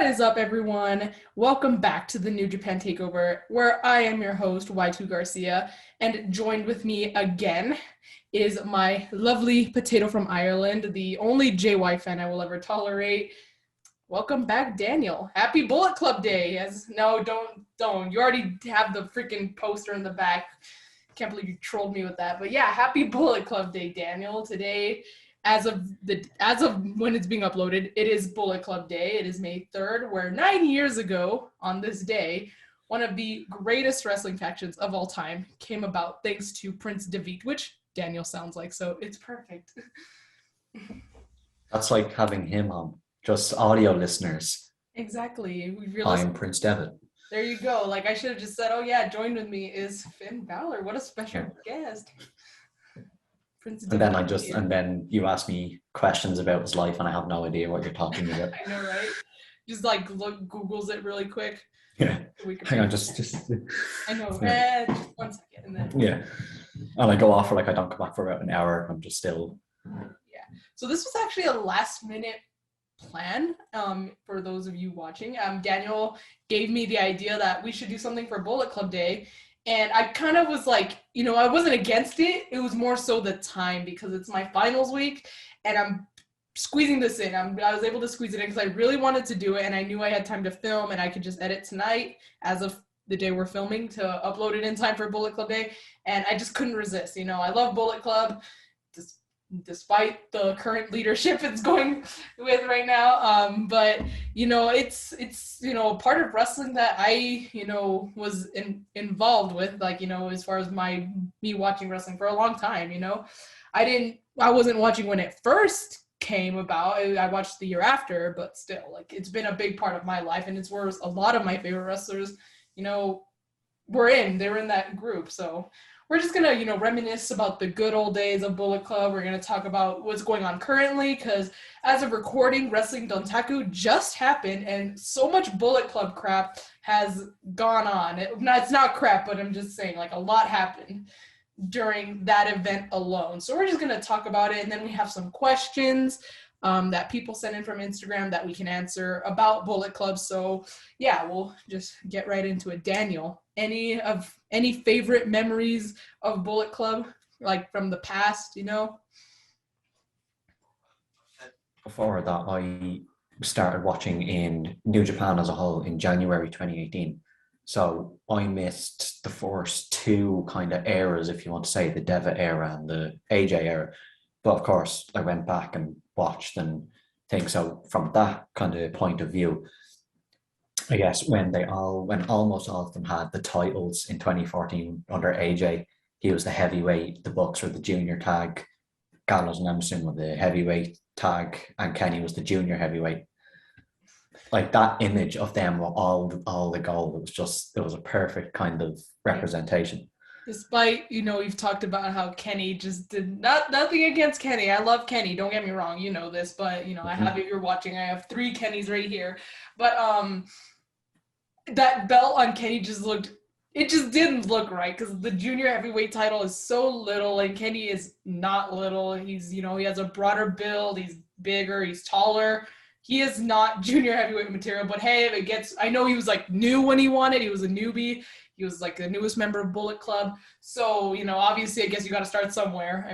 is up, everyone? Welcome back to the new Japan Takeover, where I am your host, Y2 Garcia, and joined with me again is my lovely potato from Ireland, the only JY fan I will ever tolerate. Welcome back, Daniel. Happy Bullet Club Day. No, don't. You already have the freaking poster in the back. Can't believe you trolled me with that. But yeah, happy Bullet Club Day, Daniel. Today, as of when it's being uploaded, it is Bullet Club Day. It is May 3rd, where 9 years ago on this day, one of the greatest wrestling factions of all time came about thanks to Prince Devitt, which Daniel sounds like, so it's perfect. That's like having him on, just audio listeners. Exactly. I'm Prince Devitt. There you go. Like, I should have just said, oh yeah, joined with me is Finn Balor. What a special guest. Prince Devitt. And then you ask me questions about his life and I have no idea what you're talking about. I know, right? Just like Googles it really quick. Yeah. Hang on, just I know. Yeah. Just 1 second and then. Yeah. And I go off for I don't come back for about an hour. I'm just still. Yeah. So this was actually a last minute plan for those of you watching. Daniel gave me the idea that we should do something for Bullet Club Day. And I kind of was like, I wasn't against it. It was more so the time because it's my finals week and I'm squeezing this in. I was able to squeeze it in because I really wanted to do it and I knew I had time to film and I could just edit tonight as of the day we're filming to upload it in time for Bullet Club Day. And I just couldn't resist. I love Bullet Club despite the current leadership it's going with right now. But it's part of wrestling that I was involved with, as far as me watching wrestling for a long time. I wasn't watching when it first came about. I watched the year after, but still, it's been a big part of my life, and it's where a lot of my favorite wrestlers they're in that group. So we're just going to, reminisce about the good old days of Bullet Club. We're going to talk about what's going on currently because as of recording, Wrestling Dontaku just happened and so much Bullet Club crap has gone on. It's not crap, but I'm just saying, a lot happened during that event alone. So we're just going to talk about it, and then we have some questions that people send in from Instagram that we can answer about Bullet Club. So yeah, we'll just get right into it. Daniel, any favorite memories of Bullet Club, from the past, Before that, I started watching in New Japan as a whole in January 2018. So I missed the first two kind of eras, if you want to say, the Deva era and the AJ era. But of course, I went back and watched and things. So from that kind of point of view, I guess when almost all of them had the titles in 2014 under AJ, he was the heavyweight, the Bucks were the junior tag, Gallows and Emerson were the heavyweight tag, and Kenny was the junior heavyweight. That image of them were all the gold. It was a perfect kind of representation. Despite, you've talked about how Kenny just did nothing against Kenny. I love Kenny. Don't get me wrong. You know this, but, I have, if you're watching, I have 3 Kennys right here. But that belt on Kenny it just didn't look right because the junior heavyweight title is so little and Kenny is not little. He's, he has a broader build. He's bigger. He's taller. He is not junior heavyweight material, but hey, I know he was new when he won it. He was a newbie. He was the newest member of Bullet Club. So, obviously, I guess you got to start somewhere.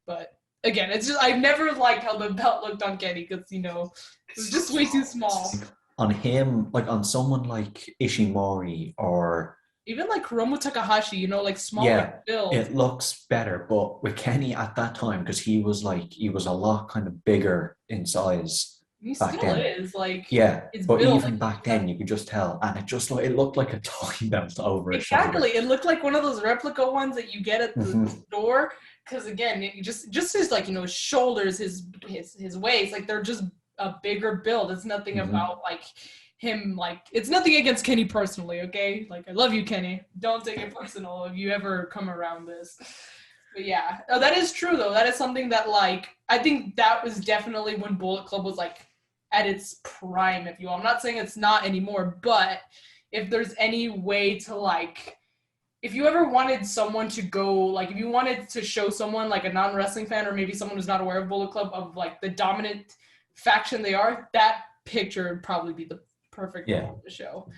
But again, it's just, I've never liked how the belt looked on Kenny because, it was just way too small. On him, on someone like Ishii or even Hiromu Takahashi, smaller build. It looks better. But with Kenny at that time, because he was a lot kind of bigger in size. He still is but even back then you could just tell, and it looked like a toy belt over his shoulder. Exactly, it looked like one of those replica ones that you get at the store. Because again, just his shoulders, his waist, they're just a bigger build. It's nothing about him. It's nothing against Kenny personally. Okay, I love you, Kenny. Don't take it personal if you ever come around this. But yeah, that is true though. That is something that I think that was definitely when Bullet Club was at its prime, if you will. I'm not saying it's not anymore, but if there's any way to if you ever wanted someone to go, if you wanted to show someone a non-wrestling fan or maybe someone who's not aware of Bullet Club of the dominant faction they are, that picture would probably be the perfect Yeah. role of the show.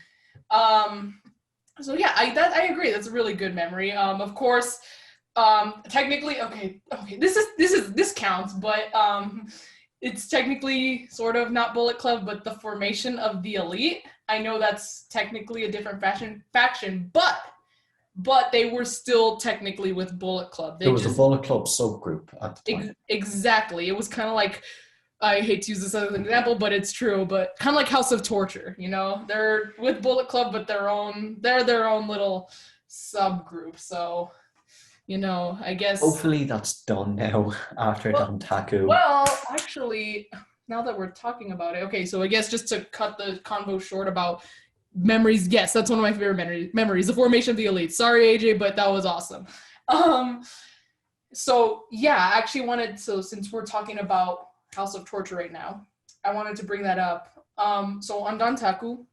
So yeah, I agree. That's a really good memory. Of course, technically, okay, this counts, but it's technically sort of not Bullet Club, but the formation of the Elite. I know that's technically a different faction, but they were still technically with Bullet Club. There was a Bullet Club subgroup at the time. Exactly. It was kind of like, I hate to use this as an example, but it's true. But kind of like House of Torture, you know, they're with Bullet Club, but they're their own little subgroup. So, you know, I guess. Hopefully that's done now after Dontaku. Well, actually, now that we're talking about it, okay. So I guess just to cut the convo short about memories, yes, that's one of my favorite memories. The formation of the Elite. Sorry, AJ, but that was awesome. So yeah, I actually wanted. So since we're talking about House of Torture right now, I wanted to bring that up. So on Dontaku,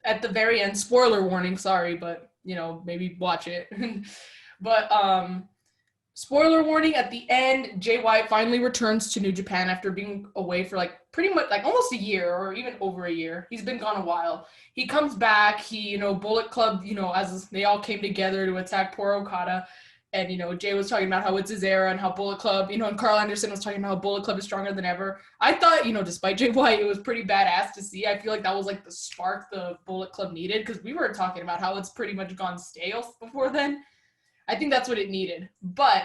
at the very end, spoiler warning, sorry, but you know, maybe watch it. But spoiler warning, at the end, Jay White finally returns to New Japan after being away for like pretty much like almost a year or even over a year. He's been gone a while. He comes back, Bullet Club, as they all came together to attack poor Okada. And, Jay was talking about how it's his era and how Bullet Club, and Carl Anderson was talking about how Bullet Club is stronger than ever. I thought, despite Jay White, it was pretty badass to see. I feel like that was like the spark the Bullet Club needed, because we were talking about how it's pretty much gone stale before then. I think that's what it needed. But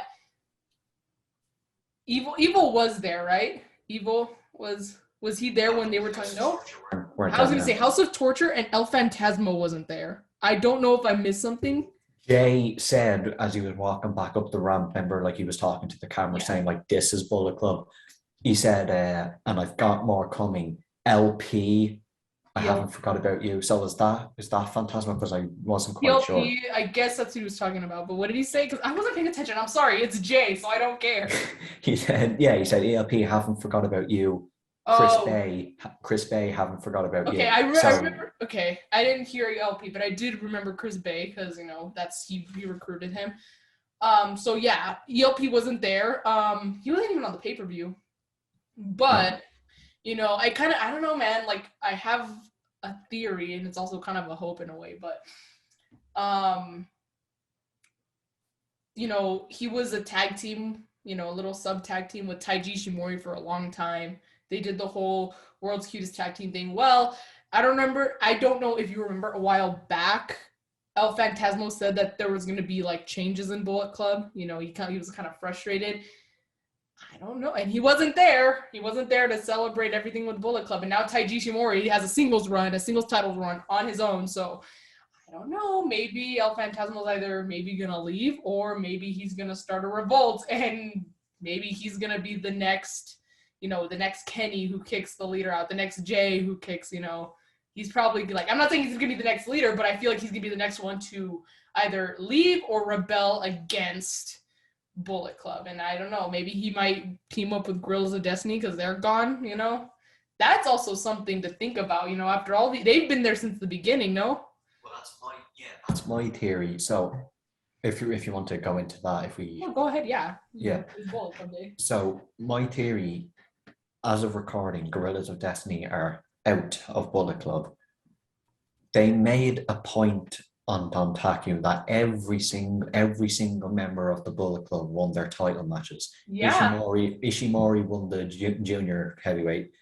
Evil was there, right? Evil was he there when they were talking? No. I was going to say House of Torture and El Phantasmo wasn't there. I don't know if I missed something. Jay said as he was walking back up the ramp, remember, like he was talking to the camera saying, like, this is Bullet Club. He said, and I've got more coming. LP, I haven't forgot about you. So is that Phantasma? Because I wasn't quite sure. I guess that's what he was talking about. But what did he say? Because I wasn't paying attention. I'm sorry. It's Jay, so I don't care. he said ELP, haven't forgot about you. Chris Bay, haven't forgot about you. Okay, I remember. Okay, I didn't hear ELP, but I did remember Chris Bay because that's he recruited him. So yeah, ELP wasn't there. He wasn't even on the pay-per-view. But I don't know, man. Like I have a theory, and it's also kind of a hope in a way. But he was a tag team, a little sub tag team with Taiji Ishii for a long time. They did the whole world's cutest tag team thing. Well, I don't know if you remember a while back, El Phantasmo said that there was going to be like changes in Bullet Club. He was kind of frustrated. I don't know. And he wasn't there. He wasn't there to celebrate everything with Bullet Club. And now Taiji Ishii has a singles title run on his own. So I don't know. Maybe El Phantasmo's either maybe going to leave or maybe he's going to start a revolt and maybe he's going to be the next the next Kenny who kicks the leader out, the next Jay who kicks, he's probably like, I'm not saying he's going to be the next leader, but I feel like he's going to be the next one to either leave or rebel against Bullet Club. And I don't know, maybe he might team up with Guerrillas of Destiny because they're gone, That's also something to think about, after all, they've been there since the beginning, no? Well, that's my theory. So if you want to go into that, go ahead, yeah. So my theory, as of recording, Guerrillas of Destiny are out of Bullet Club. They made a point on Dontaku that every single member of the Bullet Club won their title matches. Yeah. Ishii won the junior heavyweight.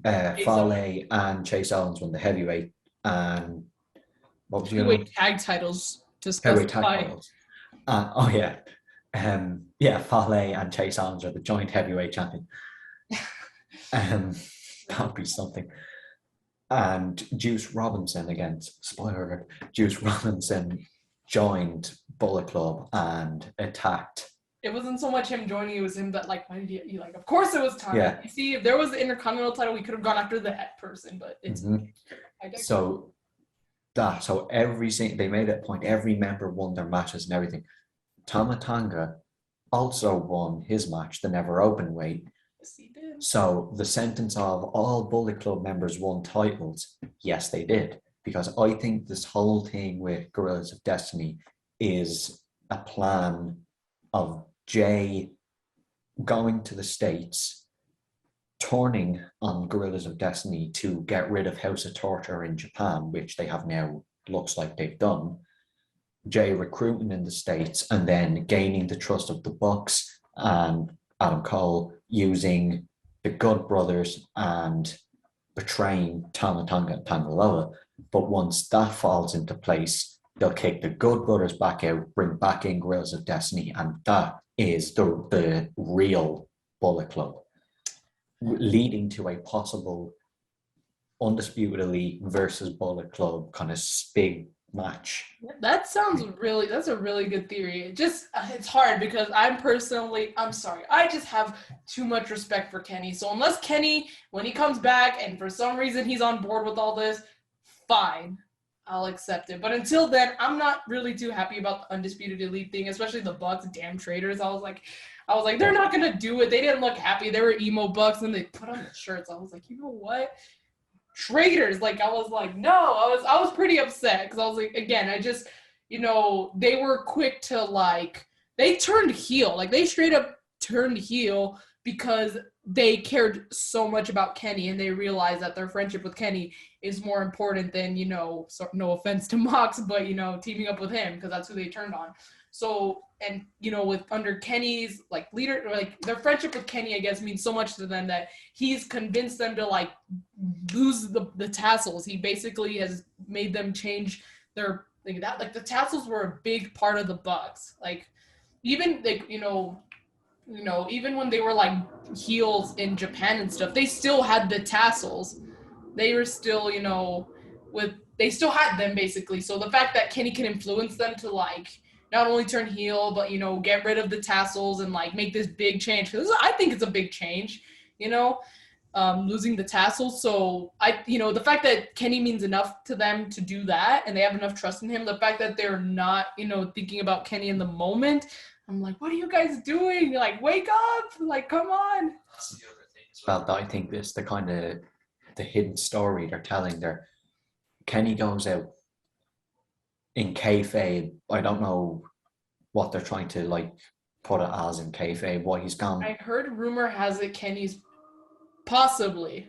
Fale and Chase Owens won the heavyweight. And what was the other one? Tag titles to heavyweight tag titles. Fale and Chase Owens are the joint heavyweight champion. That would be something. And Juice Robinson, again, spoiler alert, Juice Robinson joined Bullet Club and attacked. It wasn't so much him joining, it was him that, like, why did you like, of course it was time. Yeah. You see, if there was the Intercontinental title, we could have gone after that person, but it's... So they made that point, every member won their matches and everything. Tama Tonga also won his match, the Never Open weight. Yes, he did. So the sentence of all Bullet Club members won titles, yes, they did. Because I think this whole thing with Guerrillas of Destiny is a plan of Jay going to the States, turning on Gorillas of Destiny to get rid of House of Torture in Japan, which they have now looks like they've done. Jay recruiting in the States and then gaining the trust of the Bucks and Adam Cole using the Good Brothers and betraying Tama Tonga and Tangaloa. But once that falls into place, they'll kick the Good Brothers back out, bring back in Gorillas of Destiny, and that is the real Bullet Club, leading to a possible Undisputed Elite versus Bullet Club kind of big match. That's a really good theory. It's hard because I'm sorry, I just have too much respect for Kenny. So unless Kenny, when he comes back and for some reason he's on board with all this, fine, I'll accept it. But until then, I'm not really too happy about the Undisputed Elite thing, especially the Bucks, damn traitors. I was like, they're not gonna do it. They didn't look happy. They were emo Bucks and they put on the shirts. I was like, you know what? Traitors. Like, I was like, no, I was pretty upset because I was like, again, I just, they were quick to like, they turned heel. Like, they straight up turned heel because they cared so much about Kenny and they realized that their friendship with Kenny is more important than, so no offense to Mox, but, teaming up with him because that's who they turned on. So, and, with under Kenny's like leader, like their friendship with Kenny, I guess, means so much to them that he's convinced them to like lose the tassels. He basically has made them change their, like the tassels were a big part of the Bucks. Like, even like, even when they were like heels in Japan and stuff, they still had the tassels. They were still, they still had them basically. So the fact that Kenny can influence them to like not only turn heel, but, get rid of the tassels and like make this big change. Because I think it's a big change, losing the tassels. So the fact that Kenny means enough to them to do that and they have enough trust in him, the fact that they're not, thinking about Kenny in the moment, I'm like, what are you guys doing? You're like, wake up! Like, come on. That's the other thing as well. That I think this the kind of the hidden story they're telling there. Kenny goes out in kayfabe. I don't know what they're trying to like put it as in kayfabe. Why he's gone. I heard rumor has it Kenny's possibly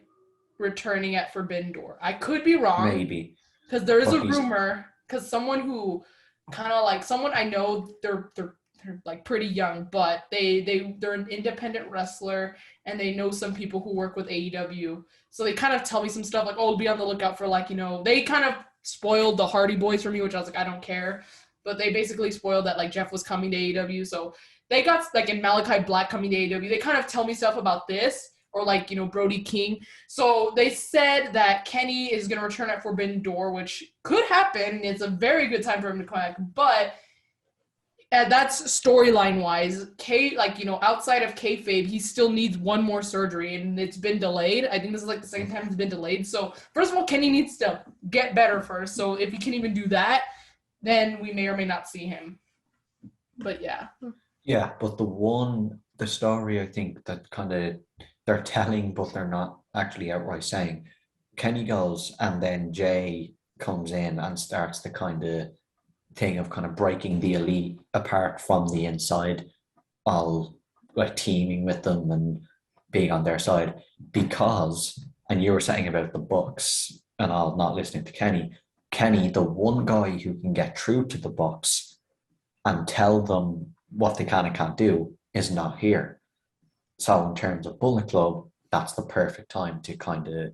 returning at Forbidden Door. I could be wrong. Maybe. Because there is a rumor. Because someone who kind of like someone I know, they're like pretty young, but they're an independent wrestler and they know some people who work with AEW. So they kind of tell me some stuff like, oh, be on the lookout for like, they kind of spoiled the Hardy Boys for me, which I was like, I don't care. But they basically spoiled that like Jeff was coming to AEW. So they got like in Malachi Black coming to AEW. They kind of tell me stuff about this or like, Brody King. So they said that Kenny is going to return at Forbidden Door, which could happen. It's a very good time for him to come back. But that's storyline wise. Outside of kayfabe, he still needs one more surgery, and it's been delayed. I think this is like the second time it's been delayed. So first of all, Kenny needs to get better first. So if he can even do that, then we may or may not see him. But yeah. Yeah, but the story I think that kind of they're telling, but they're not actually outright saying. Kenny goes, and then Jay comes in and starts the kind of thing of kind of breaking the Elite apart from the inside, all like teaming with them and being on their side because, and you were saying about the Bucks and all not listening to Kenny, the one guy who can get through to the Bucks and tell them what they can and can't do is not here. So in terms of Bullet Club, that's the perfect time to kind of.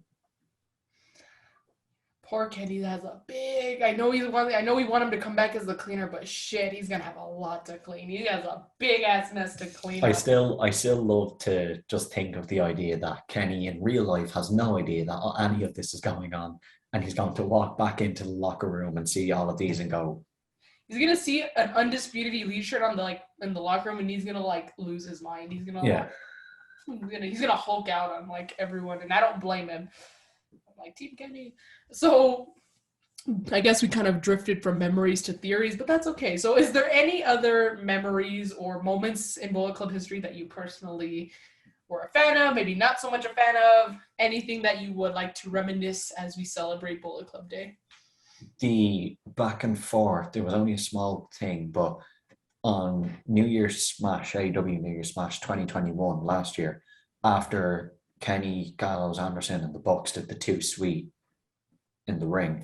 Poor Kenny has a big. I know we want him to come back as the cleaner, but shit, he's gonna have a lot to clean. He has a big ass mess to clean. I still love to just think of the idea that Kenny in real life has no idea that any of this is going on, and he's going to walk back into the locker room and see all of these and go. He's gonna see an Undisputed Elite shirt on in the locker room, and he's gonna like lose his mind. He's gonna he's gonna Hulk out on like everyone, and I don't blame him. Like Team Kenny. So I guess we kind of drifted from memories to theories, but that's okay. So is there any other memories or moments in Bullet Club history that you personally were a fan of, maybe not so much a fan of, anything that you would like to reminisce as we celebrate Bullet Club Day? The back and forth, there was only a small thing, but on New Year's Smash, AEW New Year's Smash 2021 last year, after Kenny, Gallows, Anderson, and the Bucks did the Too Sweet in the ring.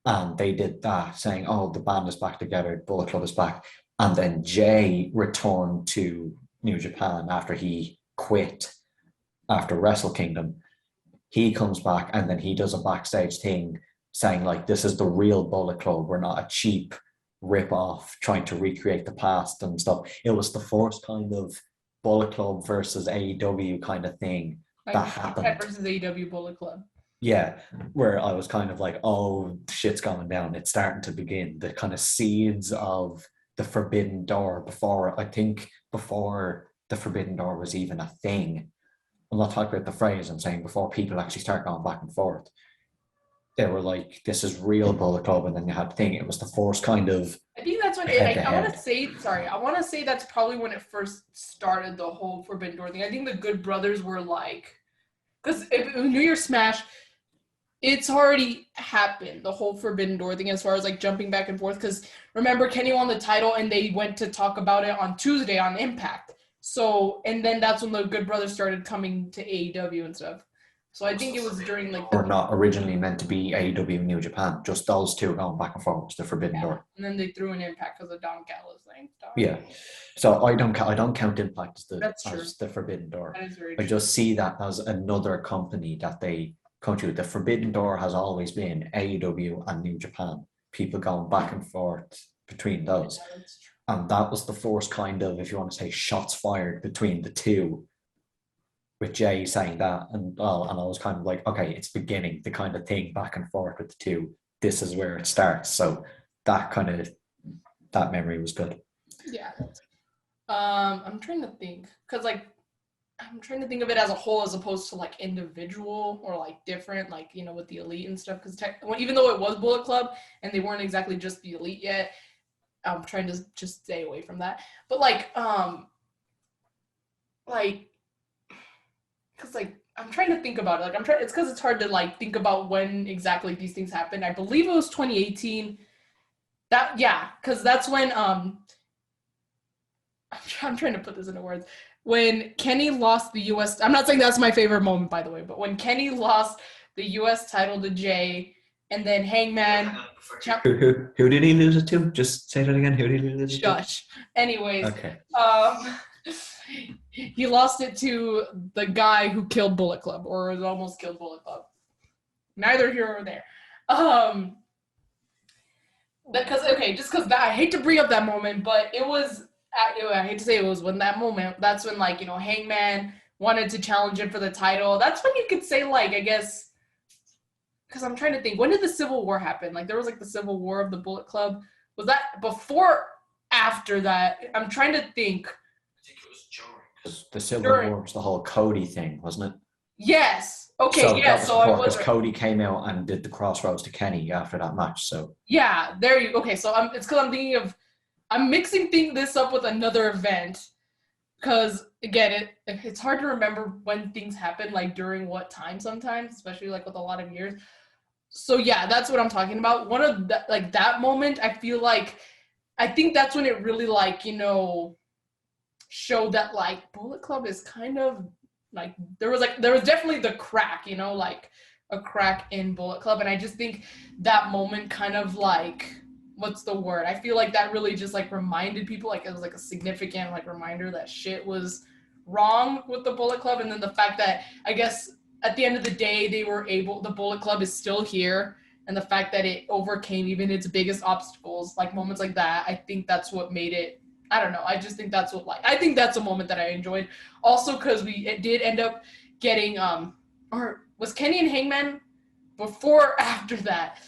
And they did that, saying, oh, the band is back together, Bullet Club is back. And then Jay returned to New Japan after he quit after Wrestle Kingdom. He comes back and then he does a backstage thing saying, like, this is the real Bullet Club. We're not a cheap rip-off trying to recreate the past and stuff. It was the first kind of Bullet Club versus AEW kind of thing that happened. Versus AEW Bullet Club. Yeah, where I was kind of like, oh, shit's going down. It's starting to begin. The kind of seeds of the Forbidden Door before the Forbidden Door was even a thing. I'm not talking about the phrase, I'm saying before people actually start going back and forth. They were like, this is real Bullet Club, and then you had the thing. It was the first kind of. I think that's when I want to say that's probably when it first started, the whole Forbidden Door thing. I think the Good Brothers were like, because New Year's Smash, it's already happened, the whole Forbidden Door thing, as far as like jumping back and forth. Because remember, Kenny won the title, and they went to talk about it on Tuesday on Impact. So, and then that's when the Good Brothers started coming to AEW and stuff. So I think it was during like. Or not originally meant to be AEW New Japan, just those two going back and forth was the Forbidden Door. And then they threw an Impact because of Don Callis thing. Yeah, so I don't count Impact as the Forbidden Door. That is very I just see that as another company that they come to. The Forbidden Door has always been AEW and New Japan. People going back and forth between those. Yeah, that's true. And that was the first kind of, if you want to say, shots fired between the two, with Jay saying that. And I was kind of like, okay, it's beginning, the kind of thing back and forth with the two. This is where it starts. So that memory was good. Yeah. I'm trying to think, because like, I'm trying to think of it as a whole as opposed to like individual or like different, like, you know, with the Elite and stuff. Because even though it was Bullet Club and they weren't exactly just the Elite yet, I'm trying to just stay away from that. But like, because like, I'm trying to think about it. Like, it's because it's hard to like think about when exactly these things happened. I believe it was 2018. Because that's when I'm trying to put this into words. When Kenny lost the U.S. I'm not saying that's my favorite moment, by the way, but when Kenny lost the U.S. title to Jay, and then Hangman. Who did he lose it to? Just say that again. Who did he lose it to? Shush. Anyways, okay. He lost it to the guy who killed Bullet Club, or almost killed Bullet Club. Neither here or there. Because I hate to bring up that moment, but it was. I hate to say it was when that moment. That's when, like, you know, Hangman wanted to challenge him for the title. That's when you could say, like, I guess, because I'm trying to think, when did the Civil War happen? Like, there was like the Civil War of the Bullet Club. Was that before or after that? I'm trying to think. I think it was during. The Civil War was the whole Cody thing, wasn't it? Yes. Okay. So yeah. So I was. Cody came out and did the crossroads to Kenny after that match. So. Yeah. There you. Okay. So it's because I'm thinking of. I'm mixing this up with another event, because again, it's hard to remember when things happen, like during what time sometimes, especially like with a lot of years. So yeah, that's what I'm talking about. One of that moment, I think that's when it really, like, you know, showed that like Bullet Club is kind of like there was definitely the crack, you know, like a crack in Bullet Club, and I just think that moment kind of like. What's the word? I feel like that really just like reminded people, like it was like a significant like reminder that shit was wrong with the Bullet Club. And then the fact that I guess at the end of the day, the Bullet Club is still here. And the fact that it overcame even its biggest obstacles, like moments like that, I think that's what made it, I don't know. I just think that's I think that's a moment that I enjoyed. Also, because it did end up getting, or was Kenny and Hangman before or after that?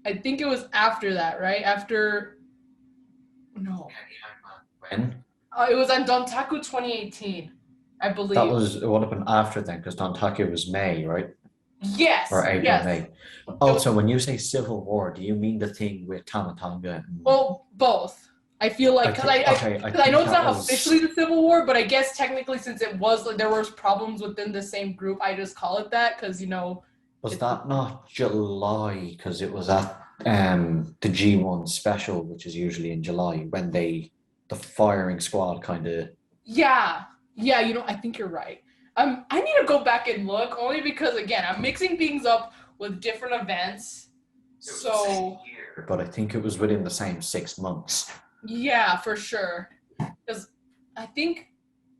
I think it was after that, right? No. When? It was on Dontaku 2018, I believe. It would have been after then, because Dontaku was May, right? Yes. Or April, yes. May. Also, when you say Civil War, do you mean the thing with Tama Tonga? Well, both. I feel like, because I know it's not officially the Civil War, but I guess technically, since it was, like, there was problems within the same group, I just call it that, because, you know, was that not July? Because it was at the G1 special, which is usually in July, when the firing squad kind of. Yeah, you know, I think you're right. I need to go back and look only because again I'm mixing things up with different events. So But I think it was within the same 6 months. yeah, for sure. Because I think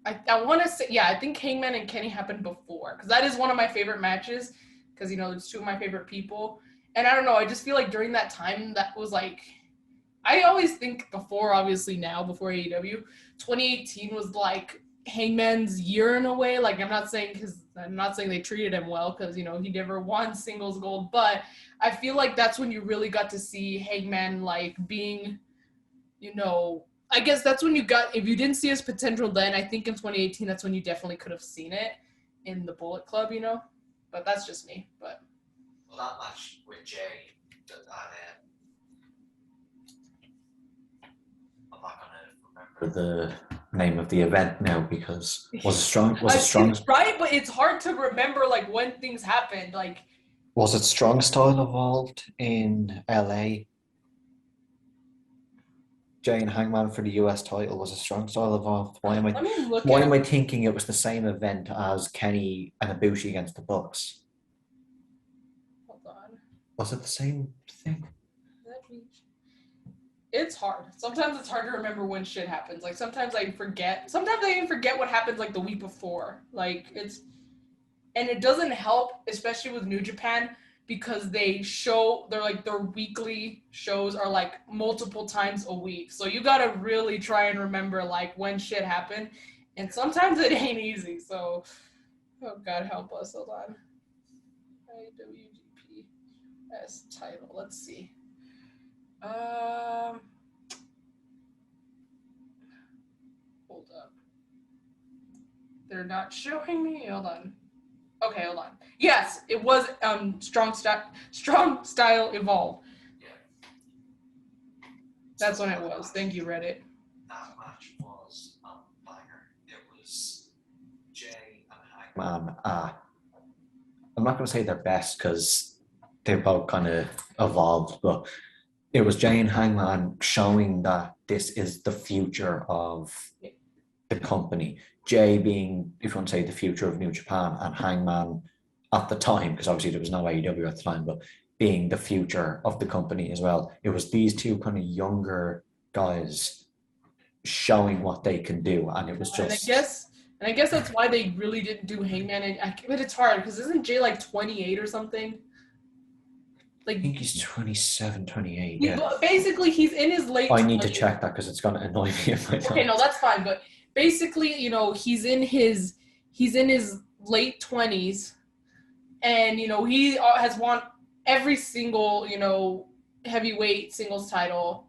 I want to say I think Hangman and Kenny happened before because that is one of my favorite matches because it's two of my favorite people and I don't know I just feel like during that time that was like I always think before AEW 2018 was like Hangman's year in a way. Like I'm not saying they treated him well because he never won singles gold, but I feel like that's when you really got to see Hangman like being, I guess that's when if you didn't see his potential then, I think in 2018 that's when you definitely could have seen it in the Bullet Club, But that's just me. But that match with Jay, I'm not gonna remember the name of the event now because was it strong? Right, but it's hard to remember like when things happened. Like, was it Strong Style Evolved in LA? Jay and Hangman for the US title. Was it Strong Style Evolved? Why am I thinking it was the same event as Kenny and Ibushi against the Bucks? Hold on. Was it the same thing? It's hard. Sometimes it's hard to remember when shit happens. Like sometimes I forget. Sometimes I even forget what happens like the week before. Like and it doesn't help, especially with New Japan, because their weekly shows are like multiple times a week. So you gotta really try and remember like when shit happened. And sometimes it ain't easy. So, oh God help us. Hold on. IWGP title. Let's see. Hold up. They're not showing me. Hold on. Okay, hold on. Yes, it was Strong Style Evolved. Yeah. That's when it was. Thank you, Reddit. That match was a banger. It was Jay and Hangman. I'm not going to say they're best because they both kind of evolved, but it was Jay and Hangman showing that this is the future of the company. Jay being, if you want to say, the future of New Japan, and Hangman at the time, because obviously there was no AEW at the time, but being the future of the company as well. It was these two kind of younger guys showing what they can do, and it was just. And I guess that's why they really didn't do Hangman. But it's hard because isn't Jay like 28 or something? Like, I think he's 27, 28. Yeah. Basically, he's in his late. I need to check that because it's going to annoy me if I don't. Okay, no, that's fine. But basically, he's in his late 20s, and he has won every single heavyweight singles title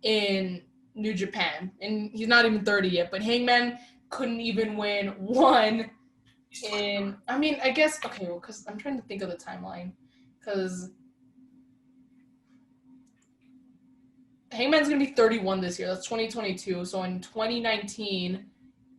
in New Japan, and he's not even 30 yet. But Hangman couldn't even win one. I guess because I'm trying to think of the timeline because. Hangman's going to be 31 this year. That's 2022. So in 2019,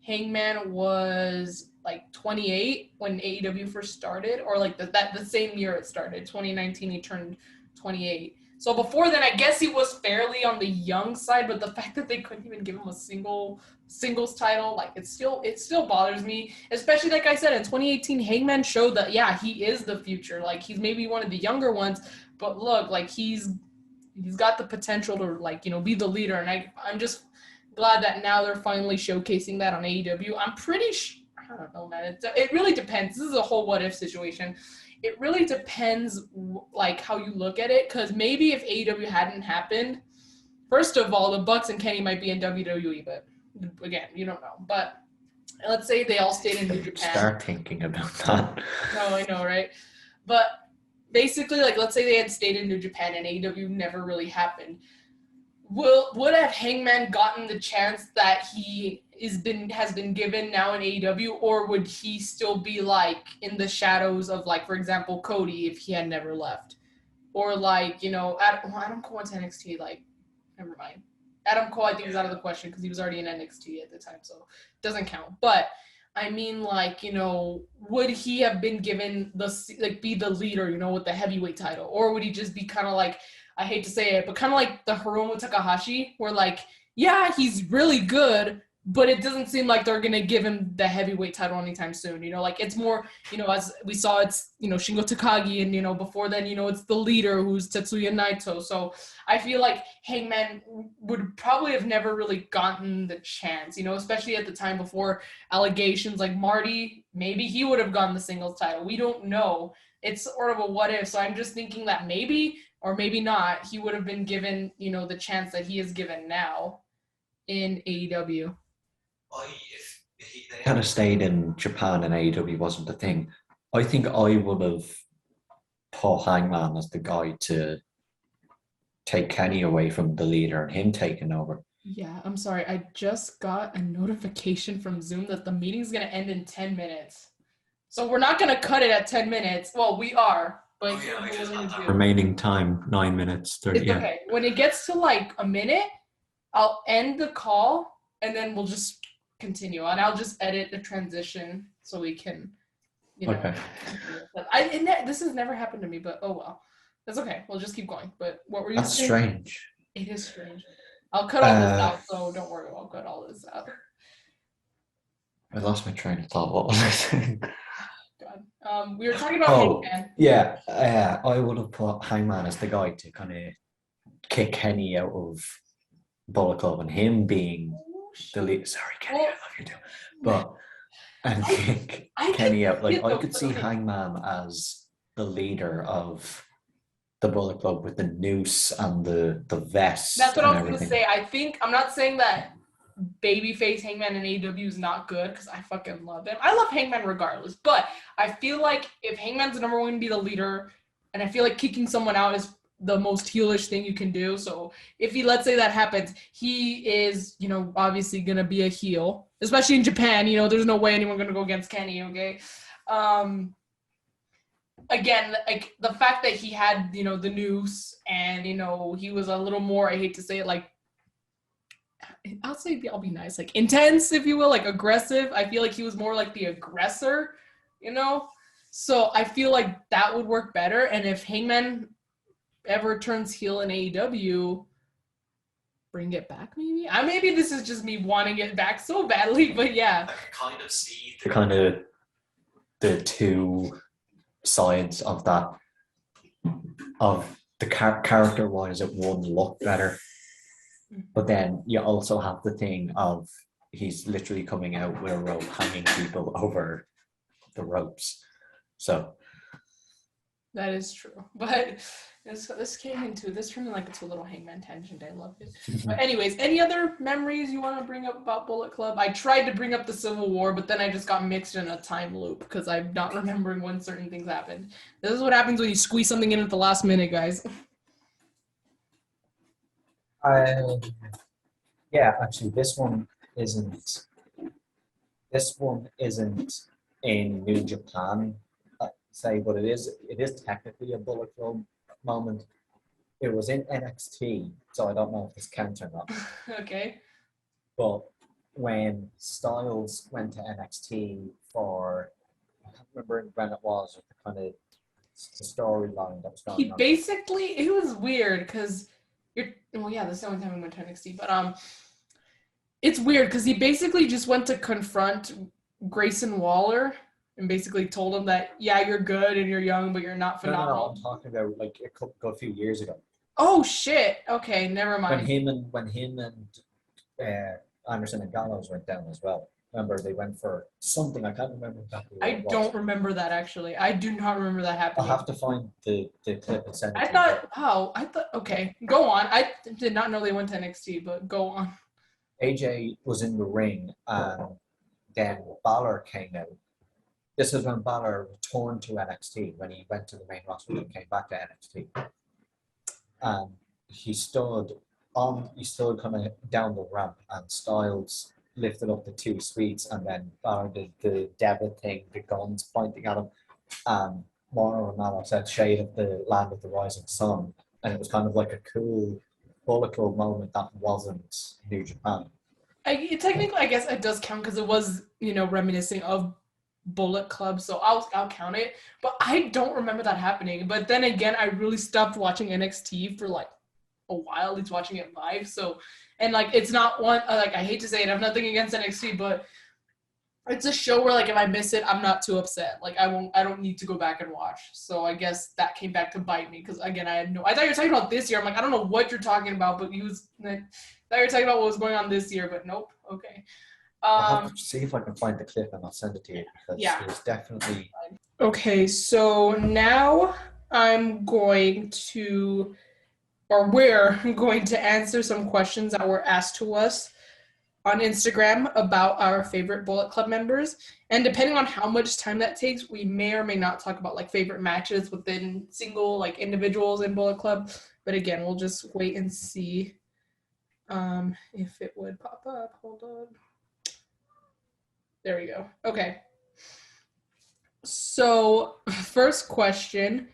Hangman was like 28 when AEW first started, or like the same year it started. 2019, he turned 28. So before then, I guess he was fairly on the young side, but the fact that they couldn't even give him a singles title, like it still bothers me. Especially like I said, in 2018, Hangman showed that he is the future. Like he's maybe one of the younger ones, but look, like he's got the potential to be the leader, and I'm just glad that now they're finally showcasing that on AEW. I'm pretty sure, I don't know, man. It really depends. This is a whole what if situation. It really depends like how you look at it, because maybe if AEW hadn't happened, first of all, the Bucks and Kenny might be in WWE, but again, you don't know. But let's say they all stayed in New Japan. Start thinking about that. No, I know, right? But basically, like, let's say they had stayed in New Japan and AEW never really happened. Would have Hangman gotten the chance that he has been given now in AEW, or would he still be like in the shadows of, like, for example, Cody if he had never left, or like Adam Cole went to NXT? Like, never mind. Adam Cole, I think, is out of the question because he was already in NXT at the time, so it doesn't count. But I mean, like, would he have been given be the leader, with the heavyweight title? Or would he just be kind of like, I hate to say it, but kind of like the Hiromu Takahashi, where like, yeah, he's really good, but it doesn't seem like they're gonna give him the heavyweight title anytime soon. Like it's more, as we saw, it's Shingo Takagi, and before then, it's the leader who's Tetsuya Naito. So I feel like Hangman would probably have never really gotten the chance, especially at the time before allegations like Marty. Maybe he would have gotten the singles title. We don't know. It's sort of a what if. So I'm just thinking that maybe or maybe not, he would have been given, the chance that he is given now in AEW. If they had stayed in Japan and AEW wasn't the thing, I think I would have put Hangman as the guy to take Kenny away from the leader and him taking over. Yeah, I'm sorry. I just got a notification from Zoom that the meeting's going to end in 10 minutes. So we're not going to cut it at 10 minutes. Well, we are. But remaining time, 9 minutes. 30, it's okay. When it gets to like a minute, I'll end the call and then we'll just continue. And I'll just edit the transition so we can, Okay. This has never happened to me, but oh well. That's okay. We'll just keep going. But what were you That's saying? Strange. It is strange. I'll cut all this out, so don't worry. I'll cut all this out. I lost my train of thought. What was I saying? God. We were talking about Hangman. Yeah. I would have put Hangman as the guy to kind of kick Kenny out of Bullet Club and him being the lead. Sorry, Kenny, I love you too. But and kick Kenny out. Like I could see Hangman as the leader of the Bullet Club with the noose and the vest. That's what I was going to say. I'm not saying that babyface Hangman in AEW is not good, because I fucking love him. I love Hangman regardless, but I feel like if Hangman's the number one to be the leader, and I feel like kicking someone out is the most heelish thing you can do. So if let's say that happens, he is, obviously going to be a heel, especially in Japan. There's no way anyone going to go against Kenny, okay? Again, like the fact that he had, the noose and, he was a little more, I hate to say it, like, I'll be nice, like intense, if you will, like aggressive. I feel like he was more like the aggressor, So I feel like that would work better. And if Hangman ever turns heel in AEW, bring it back maybe? Maybe this is just me wanting it back so badly, but yeah. I can kind of see the two sides of that, of the character-wise, it would look better. But then you also have the thing of he's literally coming out with a rope, hanging people over the ropes. So that is true. But this turned like it's a little Hangman tangent. I love it. But anyways, any other memories you want to bring up about Bullet Club? I tried to bring up the Civil War, but then I just got mixed in a time loop because I'm not remembering when certain things happened. This is what happens when you squeeze something in at the last minute, guys. Yeah, actually, this one isn't in New Japan, but it is technically a Bullet Club moment. It was in NXT, so I don't know if this counts or not. Okay. But when Styles went to NXT for, I can't remember when it was, or the kind of the storyline that was going on. It was weird because that's the only time we went to NXT, but it's weird because he basically just went to confront Grayson Waller and basically told him that, yeah, you're good and you're young, but you're not phenomenal. No, I'm talking about like a few years ago. Oh shit! Okay, never mind. When him and Anderson and Gallows went down as well. Remember, they went for something. I can't remember exactly what it was. Don't remember that, actually. I do not remember that happening. I'll have to find the clip and send it okay, go on. I did not know they went to NXT, but go on. AJ was in the ring, and then Balor came out. This is when Balor returned to NXT, when he went to the main roster and came back to NXT. And he stood kind of down the ramp, and Styles lifted up the two sweets, and then Balor did the devil thing, the guns pointing at him, and Moro and Mala said shade of the land of the rising sun, and it was kind of like a cool Bullet Club moment that wasn't New Japan. Technically, I guess it does count because it was, reminiscing of Bullet Club, so I'll count it. But I don't remember that happening. But then again, I really stopped watching NXT for like a while, at least watching it live. So, and like, it's not one, like, I hate to say it, I have nothing against NXT, but it's a show where, like, if I miss it, I'm not too upset. Like, I don't need to go back and watch. So I guess that came back to bite me because, again, I thought you were talking about this year. I'm like, I don't know what you're talking about, but I thought you were talking about what was going on this year, but nope. Okay. I'll have to see if I can find the clip and I'll send it to you because there's definitely. Okay, so now we're going to answer some questions that were asked to us on Instagram about our favorite Bullet Club members. And depending on how much time that takes, we may or may not talk about like favorite matches within single like individuals in Bullet Club. But again, we'll just wait and see if it would pop up. Hold on. There we go. Okay. So, first question.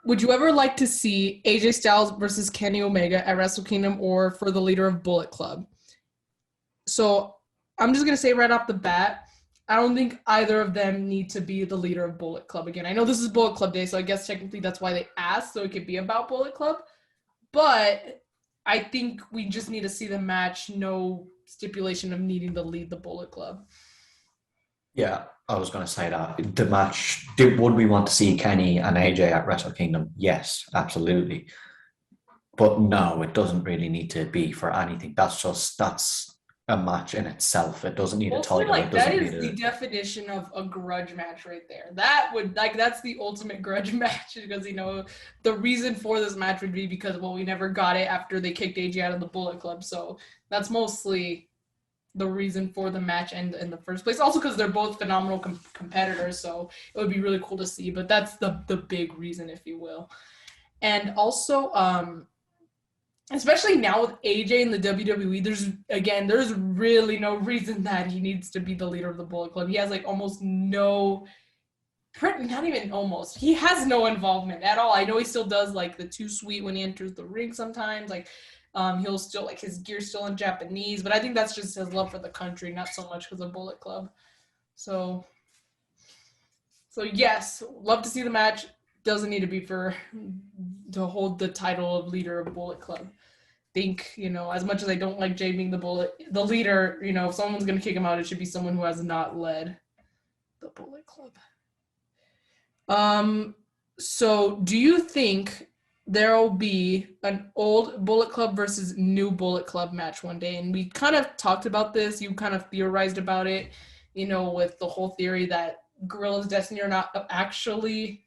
Would you ever like to see AJ Styles versus Kenny Omega at Wrestle Kingdom or for the leader of Bullet Club? So, I'm just going to say right off the bat, I don't think either of them need to be the leader of Bullet Club. Again, I know this is Bullet Club Day, so I guess technically that's why they asked, so it could be about Bullet Club. But I think we just need to see the match, no stipulation of needing to lead the Bullet Club. Yeah, I was going to say that. The match, would we want to see Kenny and AJ at Wrestle Kingdom? Yes, absolutely. But no, it doesn't really need to be for anything. That's a match in itself. It doesn't need a title. Like, it doesn't that is need the definition of a grudge match right there. That's the ultimate grudge match because, the reason for this match would be because, we never got it after they kicked AJ out of the Bullet Club. So that's mostly the reason for the match in the first place. Also because they're both phenomenal competitors, so it would be really cool to see. But that's the big reason, if you will. And also, especially now with AJ in the WWE, there's really no reason that he needs to be the leader of the Bullet Club. He has like he has no involvement at all. I know he still does like the too sweet when he enters the ring sometimes, like he'll still like his gear's still in Japanese, but I think that's just his love for the country, not so much because of Bullet Club. So yes, love to see the match. Doesn't need to be to hold the title of leader of Bullet Club. Think, as much as I don't like Jay being the leader, if someone's going to kick him out, it should be someone who has not led the Bullet Club. So do you think there will be an old Bullet Club versus new Bullet Club match one day? And we kind of talked about this. You kind of theorized about it, with the whole theory that Guerrilla's Destiny are not actually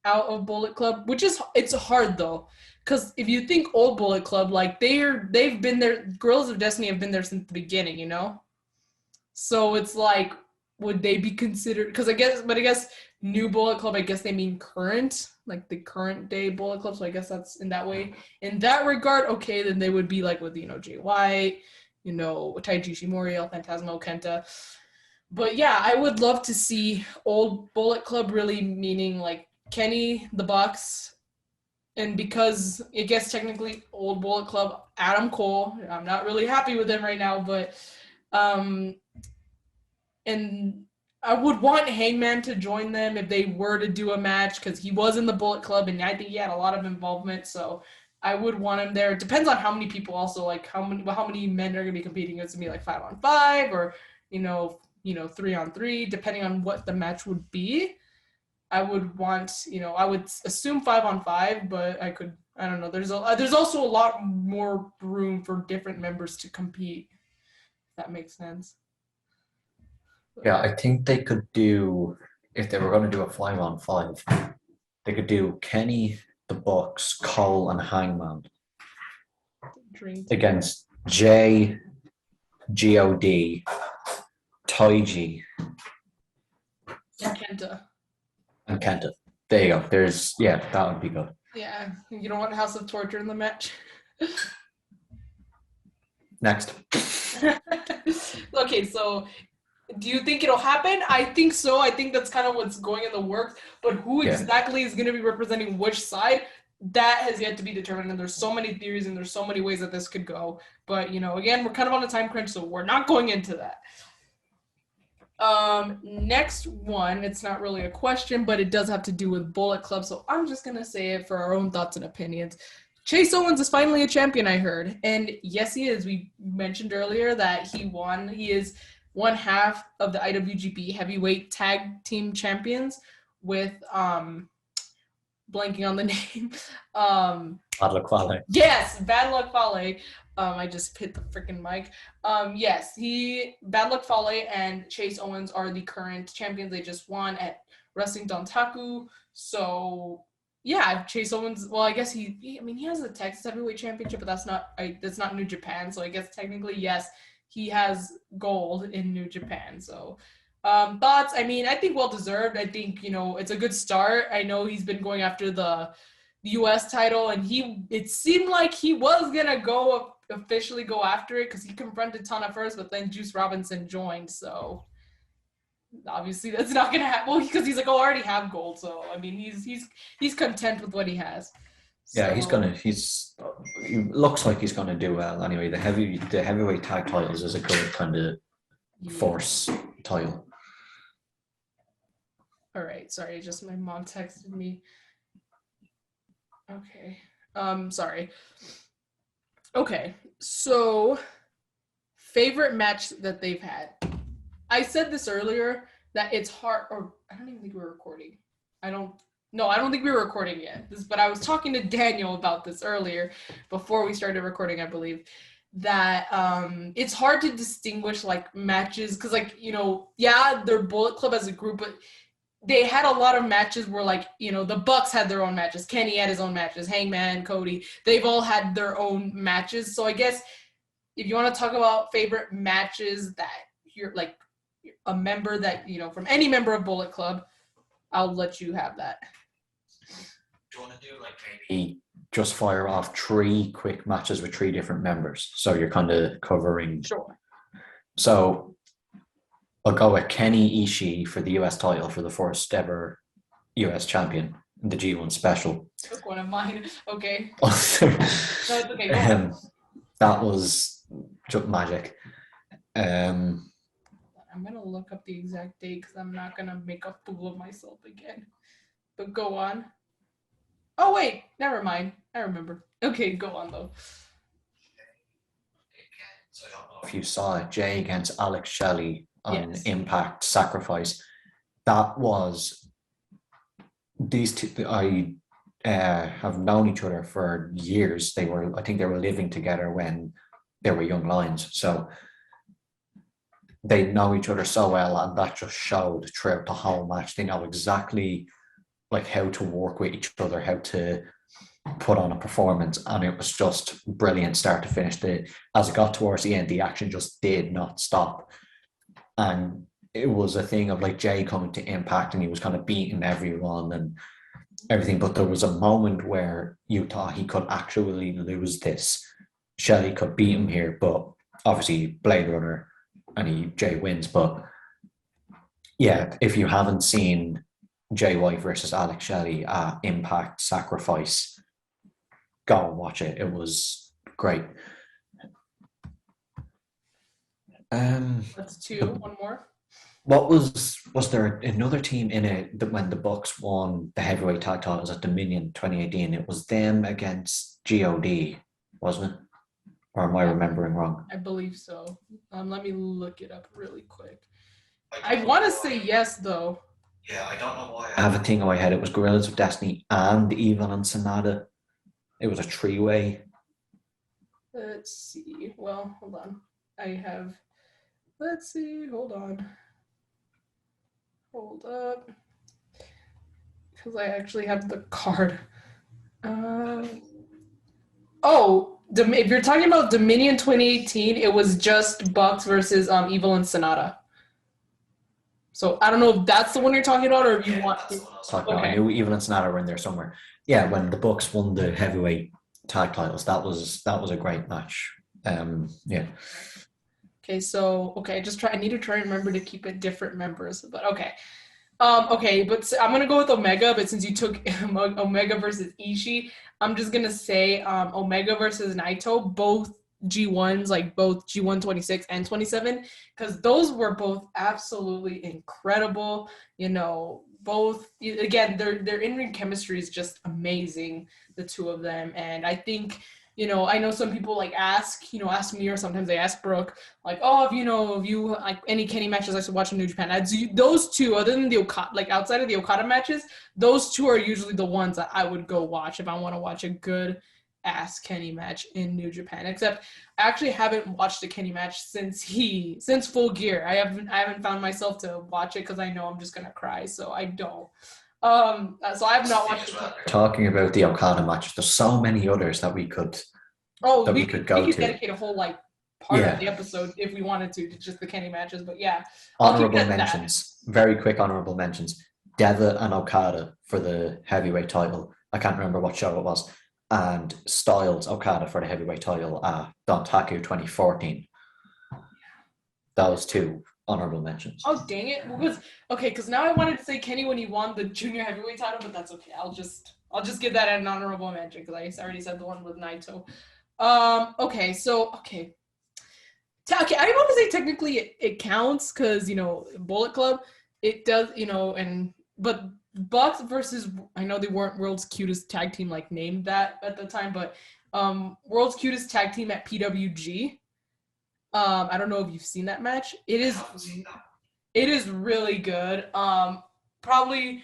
out of Bullet Club, it's hard though. Because if you think old Bullet Club, like they've been there, Guerrillas of Destiny have been there since the beginning, So it's like, would they be considered? Because I guess new Bullet Club, I guess they mean current, like the current day Bullet Club. So I guess that's in that way. In that regard, okay, then they would be like with Jay White, Taiji, Mori, El Phantasmo, Kenta. But yeah, I would love to see old Bullet Club, really meaning like Kenny, the Bucks. And because I guess technically old Bullet Club, Adam Cole, I'm not really happy with him right now, but and I would want Hangman to join them if they were to do a match because he was in the Bullet Club and I think he had a lot of involvement, so I would want him there. It depends on how many people also, like how many men are going to be competing. It's going to be like 5-on-5 or 3-on-3, depending on what the match would be. I would want, I would assume 5-on-5, but I don't know. There's also a lot more room for different members to compete. If that makes sense. Yeah, I think they could do, if they were going to do a 5-on-5, they could do Kenny, the Bucks, Cole, and Hangman against Jay, God, Taiji, and Kenta. There you go. That would be good. Yeah, you don't want House of Torture in the match. Next. Okay, so do you think it'll happen? I think so. I think that's kind of what's going in the works. But who exactly is going to be representing which side? That has yet to be determined. And there's so many theories and there's so many ways that this could go. But, again, we're kind of on a time crunch, so we're not going into that. Next one, it's not really a question, but it does have to do with Bullet Club, so I'm just gonna say it for our own thoughts and opinions. Chase Owens is finally a champion, I heard. And yes, he is. We mentioned earlier that he won. He is one half of the IWGP Heavyweight Tag Team Champions with blanking on the name. Bad luck, Fale. Yes, Bad Luck Fale. I just hit the freaking mic. Yes, Bad Luck Fale and Chase Owens are the current champions. They just won at Wrestling Dontaku. So yeah, Chase Owens. Well, I guess he has the Texas Heavyweight Championship, but that's not New Japan. So I guess technically, yes, he has gold in New Japan. So thoughts? I mean, I think well deserved. I think it's a good start. I know he's been going after the U.S. title, and it seemed like he was gonna officially go after it because he confronted Tana first, but then Juice Robinson joined. So obviously that's not gonna happen. Well, because he's like, oh, I already have gold. So I mean, he's content with what he has. Yeah, So, he looks like he's gonna do well. Anyway, the heavyweight tag titles is a good kind of force title. All right, sorry, just my mom texted me. Okay. Sorry. Okay. So, favorite match that they've had. I said this earlier that it's hard, or I don't even think we were recording. I don't think we were recording yet. But I was talking to Daniel about this earlier before we started recording, I believe, that it's hard to distinguish like matches because they're Bullet Club as a group, but they had a lot of matches where the Bucks had their own matches. Kenny had his own matches. Hangman, Cody, they've all had their own matches. So I guess if you want to talk about favorite matches that you're like a member that, from any member of Bullet Club, I'll let you have that. Do you want to do maybe just fire off 3 quick matches with 3 different members? So you're kind of covering. Sure. So I'll go with Kenny Ishii for the US title for the first ever US champion in the G1 special. Took one of mine. Okay. No, it's okay. Go ahead. That was just magic. I'm going to look up the exact date because I'm not going to make a fool of myself again. But go on. Oh, wait. Never mind. I remember. Okay, go on, though. So I don't know if you saw it, Jay against Alex Shelley on Yes. Impact Sacrifice. That was these two. I have known each other for years. I think they were living together when they were young lions. So they know each other so well, and that just showed throughout the whole match. They know exactly how to work with each other, how to put on a performance, and it was just brilliant start to finish. As it got towards the end, the action just did not stop. And it was a thing of Jay coming to Impact and he was kind of beating everyone and everything. But there was a moment where you thought he could actually lose this. Shelley could beat him here, but obviously Blade Runner and Jay wins. But yeah, if you haven't seen Jay White versus Alex Shelley at Impact Sacrifice, go and watch it. It was great. That's 2. One more. What was there another team in it that when the Bucks won the heavyweight tag titles at Dominion 2018? It was them against God, wasn't it? Or am I remembering wrong? I believe so. Let me look it up really quick. I want to say yes, though. Yeah, I don't know why. I have a thing in my head. It was Guerrillas of Destiny and Evil and Sonata. It was a 3-way. Let's see. Well, hold on. Let's see. Hold on. Hold up. Because I actually have the card. If you're talking about Dominion 2018, it was just Bucks versus Evil and Sonata. So I don't know if that's the one you're talking about, or if you want. That's what I was talking about. I knew Evil and Sonata were in there somewhere. Yeah, when the Bucks won the heavyweight tag titles, that was a great match. Yeah. Okay, so I need to try and remember to keep it different members, but okay. But I'm gonna go with Omega, but since you took Omega versus Ishii, I'm just gonna say Omega versus Naito, both G1s, both G1 26 and 27, because those were both absolutely incredible. both, again, their in-ring chemistry is just amazing, the two of them. And I think, I know some people ask me, or sometimes they ask Brooke, if you like any Kenny matches I should watch in New Japan. Those two, other than the Okada, outside of the Okada matches, those two are usually the ones that I would go watch if I want to watch a good ass Kenny match in New Japan. Except I actually haven't watched a Kenny match since Full Gear. I haven't found myself to watch it because I know I'm just gonna cry, so I don't. So I have not watched it. Talking about the Okada matches, there's so many others that we could we could go to. dedicate a whole part of the episode if we wanted to just the Kenny matches, but yeah. Honorable mentions. Very quick honorable mentions. Deva and Okada for the heavyweight title. I can't remember what show it was. And Styles Okada for the heavyweight title at Dontaku 2014. Those two honorable mentions. Oh, dang it. Because now I wanted to say Kenny when he won the junior heavyweight title, but that's okay. I'll just give that an honorable mention because I already said the one with Naito. I want to say technically it counts because, Bullet Club, it does, but Bucks versus, I know they weren't World's Cutest Tag Team named that at the time, but World's Cutest Tag Team at PWG. I don't know if you've seen that match. It is really good. Probably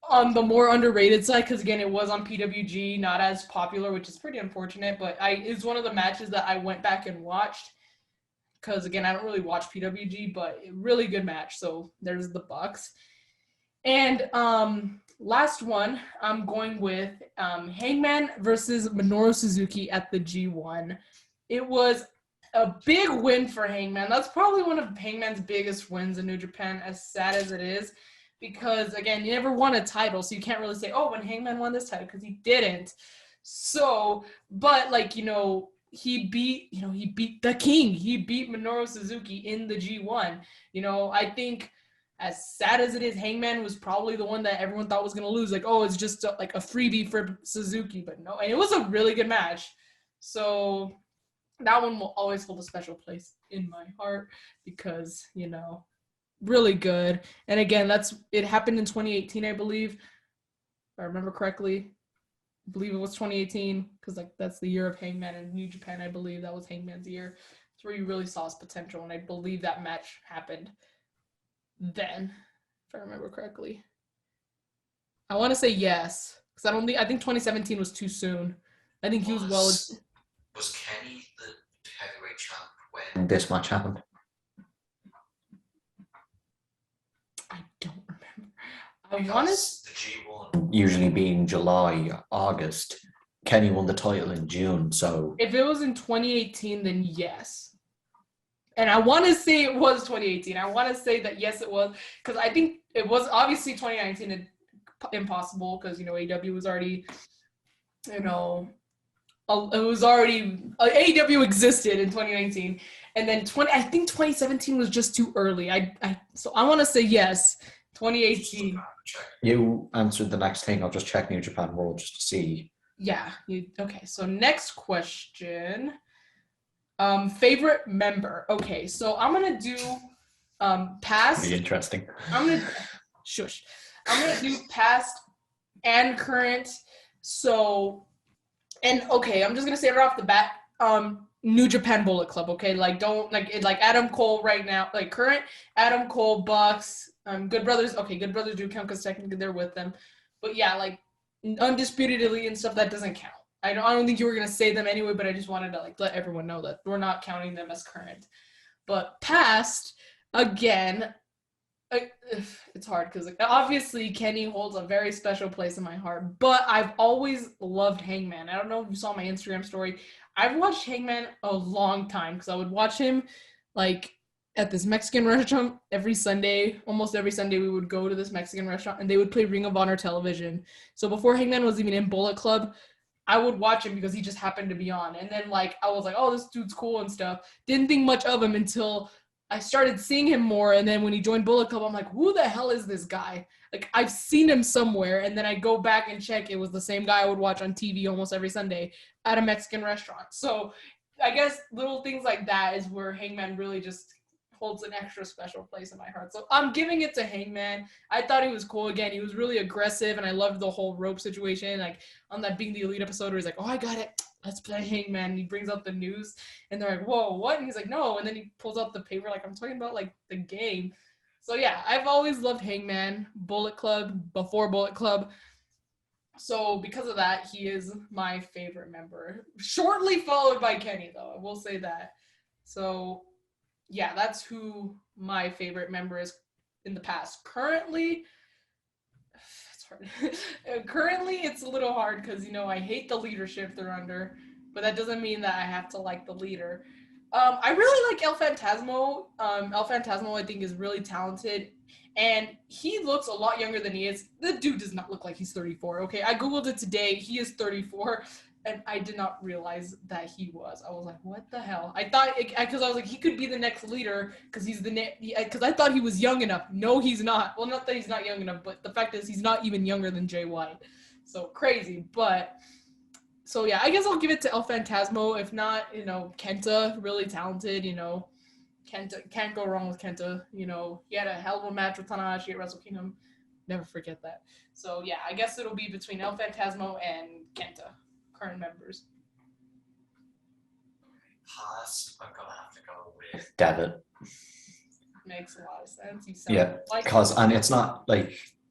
on the more underrated side because, again, it was on PWG, not as popular, which is pretty unfortunate, but it's one of the matches that I went back and watched because, again, I don't really watch PWG, but really good match. So there's the Bucks. And last one, I'm going with Hangman versus Minoru Suzuki at the G1. It was a big win for Hangman. That's probably one of Hangman's biggest wins in New Japan, as sad as it is, because, again, he never won a title, so you can't really say, when Hangman won this title, because he didn't. So, but, he beat the king. He beat Minoru Suzuki in the G1. I think, as sad as it is, Hangman was probably the one that everyone thought was going to lose. It's just a freebie for Suzuki. But no, and it was a really good match. So that one will always hold a special place in my heart because, really good. And again, it happened in 2018, I believe. If I remember correctly. I believe it was 2018 because that's the year of Hangman in New Japan. I believe that was Hangman's year. It's where you really saw his potential. And I believe that match happened then, if I remember correctly. I want to say yes, because I think 2017 was too soon. I think he was well. Was Kenny the heavyweight champ when this match happened? I don't remember. I want to. The G1 usually being July, August. Kenny won the title in June, so if it was in 2018, then yes. And I want to say it was 2018. I want to say that, yes, it was. Because I think it was obviously 2019 impossible because, AEW was already, it was already, AEW existed in 2019. And then I think 2017 was just too early. So I want to say yes, 2018. You answered the next thing. I'll just check New Japan World just to see. Yeah. Okay. So next question. Favorite member. Okay, so I'm gonna do past. Pretty interesting. I'm gonna do past and current. So, I'm just gonna say it right off the bat. New Japan Bullet Club. Okay, don't Adam Cole right now. Current Adam Cole, Bucks, Good Brothers. Okay, Good Brothers do count because technically they're with them. But yeah, Undisputed Elite and stuff that doesn't count. I don't think you were going to say them anyway, but I just wanted to let everyone know that we're not counting them as current. But past, again, it's hard because obviously Kenny holds a very special place in my heart, but I've always loved Hangman. I don't know if you saw my Instagram story. I've watched Hangman a long time because I would watch him at this Mexican restaurant every Sunday. Almost every Sunday we would go to this Mexican restaurant and they would play Ring of Honor television. So before Hangman was even in Bullet Club, I would watch him because he just happened to be on. And then I was like, oh, this dude's cool and stuff. Didn't think much of him until I started seeing him more. And then when he joined Bullet Club, I'm like, who the hell is this guy? I've seen him somewhere. And then I go back and check. It was the same guy I would watch on TV almost every Sunday at a Mexican restaurant. So I guess little things like that is where Hangman really just holds an extra special place in my heart. So I'm giving it to Hangman. I thought he was cool. Again, he was really aggressive, and I loved the whole rope situation. Like on that Being the Elite episode, where he's like, "Oh, I got it. Let's play Hangman." And he brings out the news, and they're like, "Whoa, what?" And he's like, "No." And then he pulls out the paper, like, I'm talking about like the game. So yeah, I've always loved Hangman. Bullet Club, before Bullet Club. So because of that, he is my favorite member. Shortly followed by Kenny, though. I will say that. So yeah, that's who my favorite member is in the past. Currently, it's hard. Currently, it's a little hard because, I hate the leadership they're under, but that doesn't mean that I have to like the leader. I really like El Phantasmo. El Phantasmo, I think, is really talented, and he looks a lot younger than he is. The dude does not look like he's 34, okay? I Googled it today. He is 34, and I did not realize that he was. I was like, what the hell? I thought, because I was like, he could be the next leader, because because I thought he was young enough. No, he's not. Well, not that he's not young enough, but the fact is he's not even younger than Jay White. So crazy, but... So yeah, I guess I'll give it to El Phantasmo. If not, Kenta, really talented, Kenta, can't go wrong with Kenta. He had a hell of a match with Tanahashi at Wrestle Kingdom. Never forget that. So yeah, I guess it'll be between El Phantasmo and Kenta, current members. Pass, I'm gonna have to go with Devitt. Makes a lot of sense. You sound Yeah, and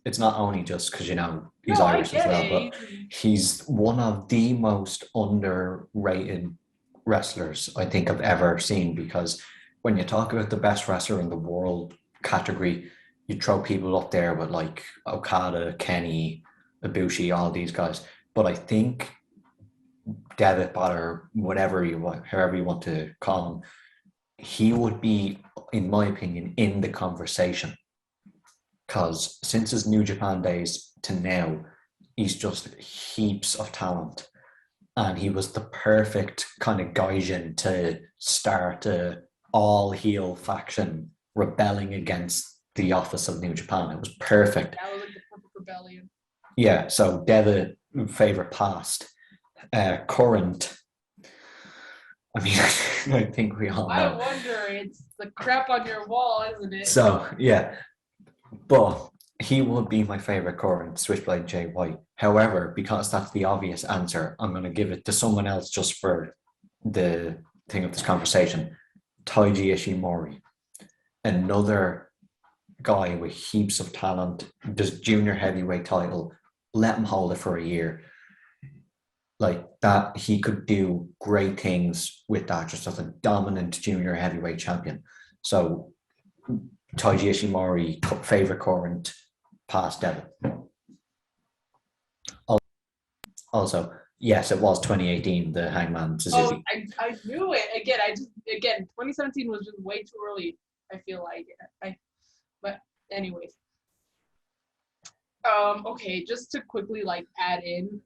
it's not only just because he's Irish as well, but he's one of the most underrated wrestlers I think I've ever seen, because when you talk about the best wrestler in the world category, you throw people up there with like Okada, Kenny, Ibushi, all these guys. But I think Devitt, or whatever however you want to call him, he would be, in my opinion, in the conversation. Because since his New Japan days to now, he's just heaps of talent. And he was the perfect kind of gaijin to start a all-heel faction rebelling against the office of New Japan. It was perfect. That was like the perfect rebellion. Yeah, so Devitt, favorite past. Current, I mean, I think we all know. I wonder, it's the crap on your wall, isn't it? So, yeah. But he would be my favorite current, Switchblade Jay White. However, because that's the obvious answer, I'm going to give it to someone else just for the thing of this conversation. Taiji Ishii Mori. Another guy with heaps of talent, does junior heavyweight title, let him hold it for a year. Like that, he could do great things with that, just as a dominant junior heavyweight champion. So Taiji Ishimori, favorite current, past Devin. Also, yes, it was 2018, the Hangman Suzuki. Oh, I knew it. Again, 2017 was just way too early, I feel like. But anyways. Okay, just to quickly add in,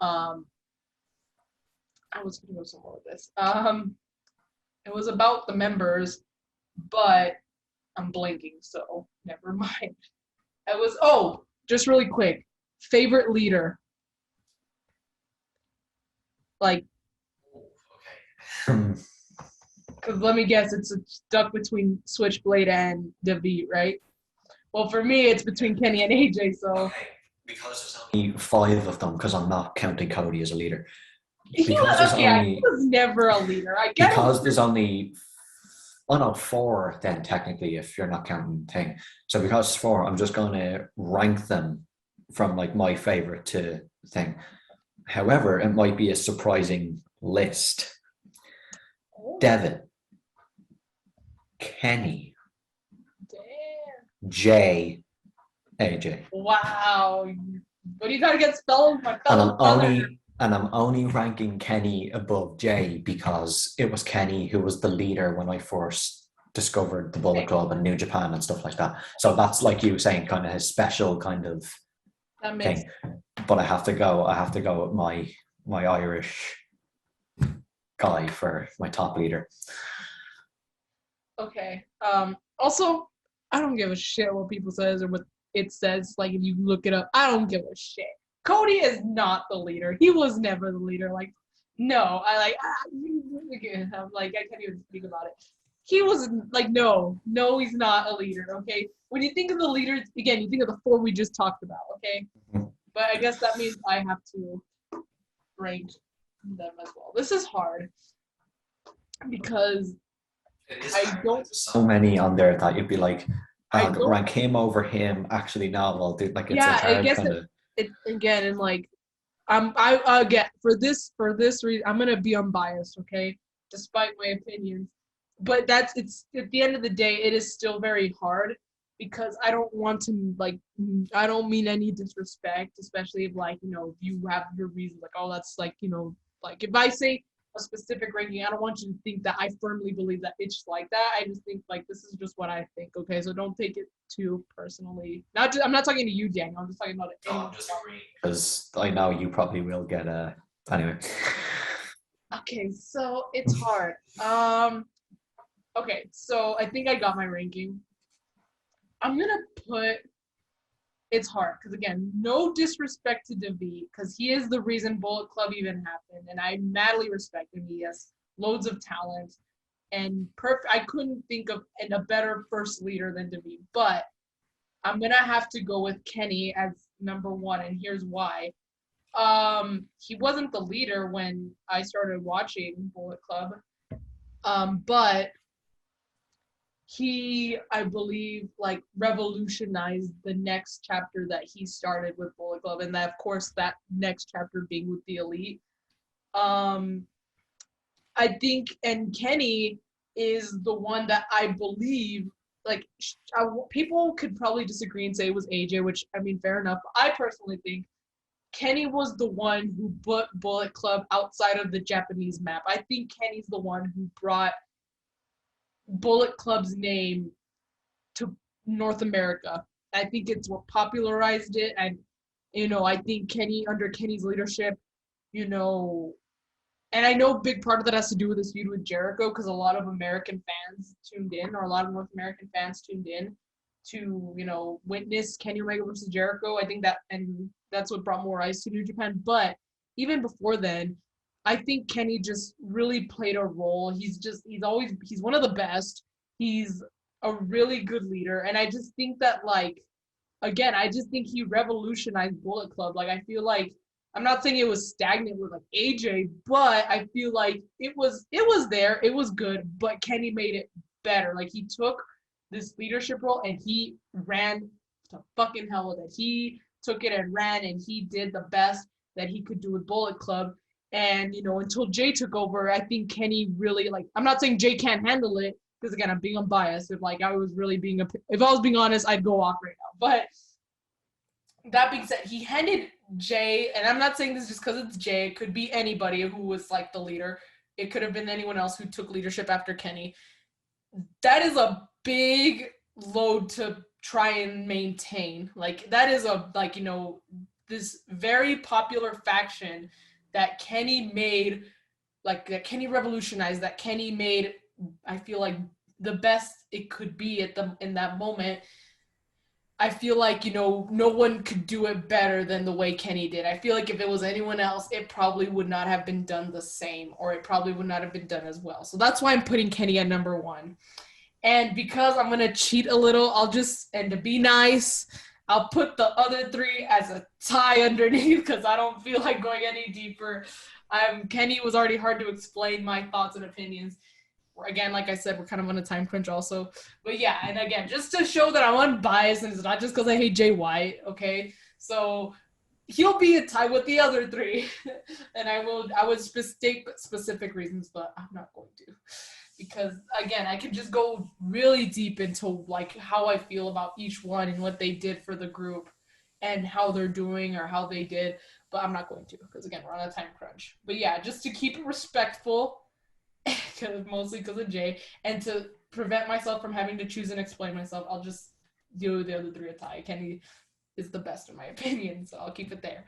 I was gonna go somewhere with this. It was about the members, but I'm blanking, so never mind. It was just really quick. Favorite leader. Because let me guess, it's stuck between Switchblade and David, right? Well, for me, it's between Kenny and AJ, so. Because there's only 5 of them, because I'm not counting Cody as a leader. He was never a leader. I guess. Because there's only 4 then, technically, if you're not counting the thing. So because it's 4, I'm just going to rank them from my favorite to thing. However, it might be a surprising list. Devin, Kenny, Jay, AJ. Wow. What do you got against fellow? And I'm only ranking Kenny above Jay because it was Kenny who was the leader when I first discovered the Bullet Club and New Japan and stuff like that. So that's, like you were saying, kind of his special kind of thing. But I have to go with my Irish guy for my top leader. Okay. Also, I don't give a shit what people says or what it says. If you look it up, I don't give a shit. Cody is not the leader. He was never the leader. No, I can't even speak about it. he was like, no, he's not a leader, okay? When you think of the leaders, again, you think of the 4 we just talked about, okay? Mhm. But I guess that means I have to rank them as well. This is hard because I don't. So many on there that you'd be like, I I'll don't. rank him over him. Actually, no, well, dude, like it's Yeah, I hard guess kind of. it again, and like I again for this reason, I'm gonna be unbiased, okay, despite my opinions. But it's at the end of the day, it is still very hard because I don't want to like I don't mean any disrespect, especially if like if you have your reasons like oh that's like like if I say a specific ranking, I don't want you to think that I firmly believe that it's like that. I just think like this is just what I think, okay? So don't take it too personally. I'm not talking to you, Daniel. I'm just talking about anyone. Because I know you probably will get a. Anyway. Okay, so it's hard. Okay, so I think I got my ranking. I'm gonna put. It's hard because again, no disrespect to David because he is the reason Bullet Club even happened, and I madly respect him. He has loads of talent and perfect. I couldn't think of a better first leader than David, but I'm gonna have to go with Kenny as number 1, and here's why. He wasn't the leader when I started watching Bullet Club, but he, I believe, like revolutionized the next chapter that he started with Bullet Club, and that, of course, that next chapter being with the Elite. I think, and Kenny is the one that I believe, like, people could probably disagree and say it was AJ, which, I mean, fair enough. I personally think Kenny was the one who put Bullet Club outside of the Japanese map. I think Kenny's the one who brought Bullet Club's name to North America. I think it's what popularized it, and I think under Kenny's leadership, and I know a big part of that has to do with his feud with Jericho because a lot of American fans tuned in, or a lot of North American fans tuned in to witness Kenny Omega versus Jericho. I think that's what brought more eyes to New Japan. But even before then, I think Kenny just really played a role. He's one of the best. He's a really good leader, and I just think that again, I just think he revolutionized Bullet Club. Like I feel like I'm not saying it was stagnant with like AJ, but I feel like it was there, it was good, but Kenny made it better. Like he took this leadership role and he ran to fucking hell with it. He took it and ran and he did the best that he could do with Bullet Club. And until Jay took over, I think Kenny really I'm not saying Jay can't handle it because again I'm being unbiased. If I was being honest, I'd go off right now. But that being said, he handed Jay, and I'm not saying this just because it's Jay, it could be anybody who was like the leader. It could have been anyone else who took leadership after Kenny. That is a big load to try and maintain. Like that is this very popular faction that Kenny made, that Kenny revolutionized, that Kenny made, I feel like the best it could be in that moment. I feel like, no one could do it better than the way Kenny did. I feel like if it was anyone else, it probably would not have been done the same, or it probably would not have been done as well. So that's why I'm putting Kenny at number 1. And because I'm going to cheat a little, and to be nice, I'll put the other 3 as a tie underneath because I don't feel like going any deeper. Kenny was already hard to explain my thoughts and opinions. Again, like I said, we're kind of on a time crunch also. But yeah, and again, just to show that I'm unbiased and it's not just because I hate Jay White, okay? So he'll be a tie with the other 3. And I would state specific reasons, but I'm not going to. Because again, I could just go really deep into how I feel about each one and what they did for the group and how they're doing or how they did, but I'm not going to because again, we're on a time crunch. But yeah, just to keep it respectful, mostly because of Jay, and to prevent myself from having to choose and explain myself, I'll just do the other 3 a tie. Kenny is the best in my opinion, so I'll keep it there.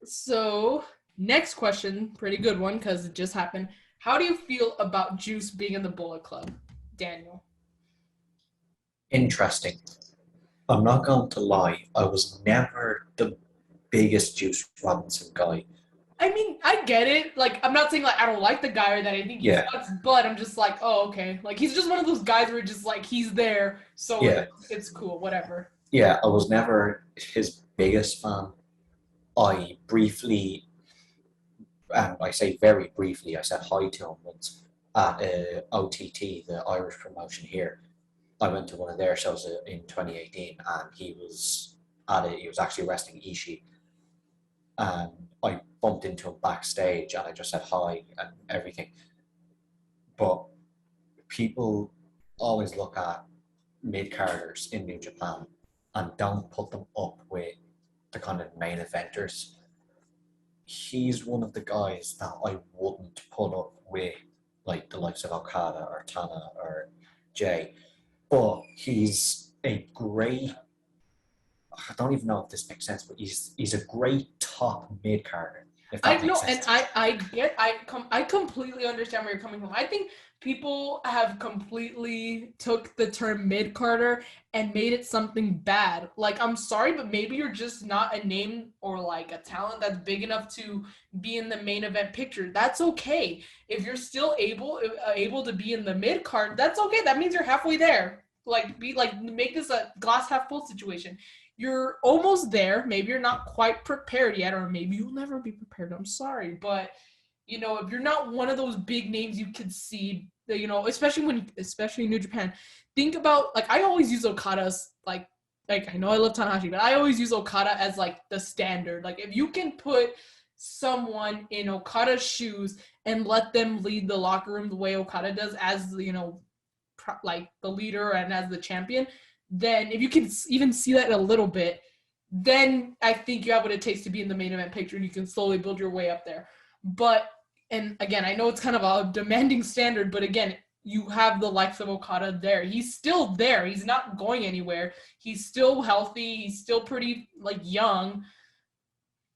So next question, pretty good one because it just happened. How do you feel about Juice being in the Bullet Club, Daniel? Interesting. I'm not going to lie. I was never the biggest Juice Robinson guy. I mean, I get it. Like, I'm not saying like I don't like the guy or that I think he Yeah. sucks, but I'm just like, oh, okay. Like, he's just one of those guys where just like he's there, so Yeah. it's cool, whatever. Yeah, I was never his biggest fan. I briefly, and I say very briefly, I said hi to him once at OTT, the Irish promotion here. I went to one of their shows in 2018, and he was at it. He was actually wrestling Ishii, and I bumped into him backstage, and I just said hi and everything. But people always look at mid carders in New Japan and don't put them up with the kind of main eventers. He's one of the guys that I wouldn't put up with like the likes of Okada or Tana or Jay, but he's a great. I don't even know if this makes sense, but he's a great top mid carder. If that I makes know, sense. and I completely understand where you're coming from. I think people have completely took the term mid carder and made it something bad. Like, I'm sorry, but maybe you're just not a name or like a talent that's big enough to be in the main event picture. That's okay. If you're still able to be in the mid card, that's okay. That means you're halfway there. Like, make this a glass half full situation. You're almost there. Maybe you're not quite prepared yet, or maybe you'll never be prepared. I'm sorry, but if you're not one of those big names you could see, especially in New Japan, think about, like, I always use Okada as like I know I love Tanahashi, but I always use Okada as like the standard. Like, if you can put someone in Okada's shoes and let them lead the locker room the way Okada does, as like the leader and as the champion, then if you can even see that a little bit, then I think you have what it takes to be in the main event picture, and you can slowly build your way up there. But, and again, I know it's kind of a demanding standard, but again, you have the likes of Okada there. He's still there. He's not going anywhere. He's still healthy. He's still pretty, like, young.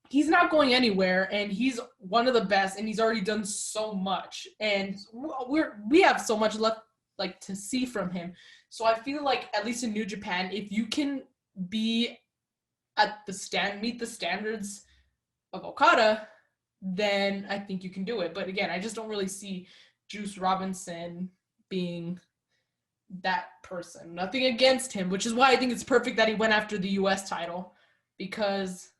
He's not going anywhere, and he's one of the best, and he's already done so much. And we have so much left, like, to see from him. So I feel like, at least in New Japan, if you can be at meet the standards of Okada, then I think you can do it. But again, I just don't really see Juice Robinson being that person. Nothing against him, which is why I think it's perfect that he went after the US title, because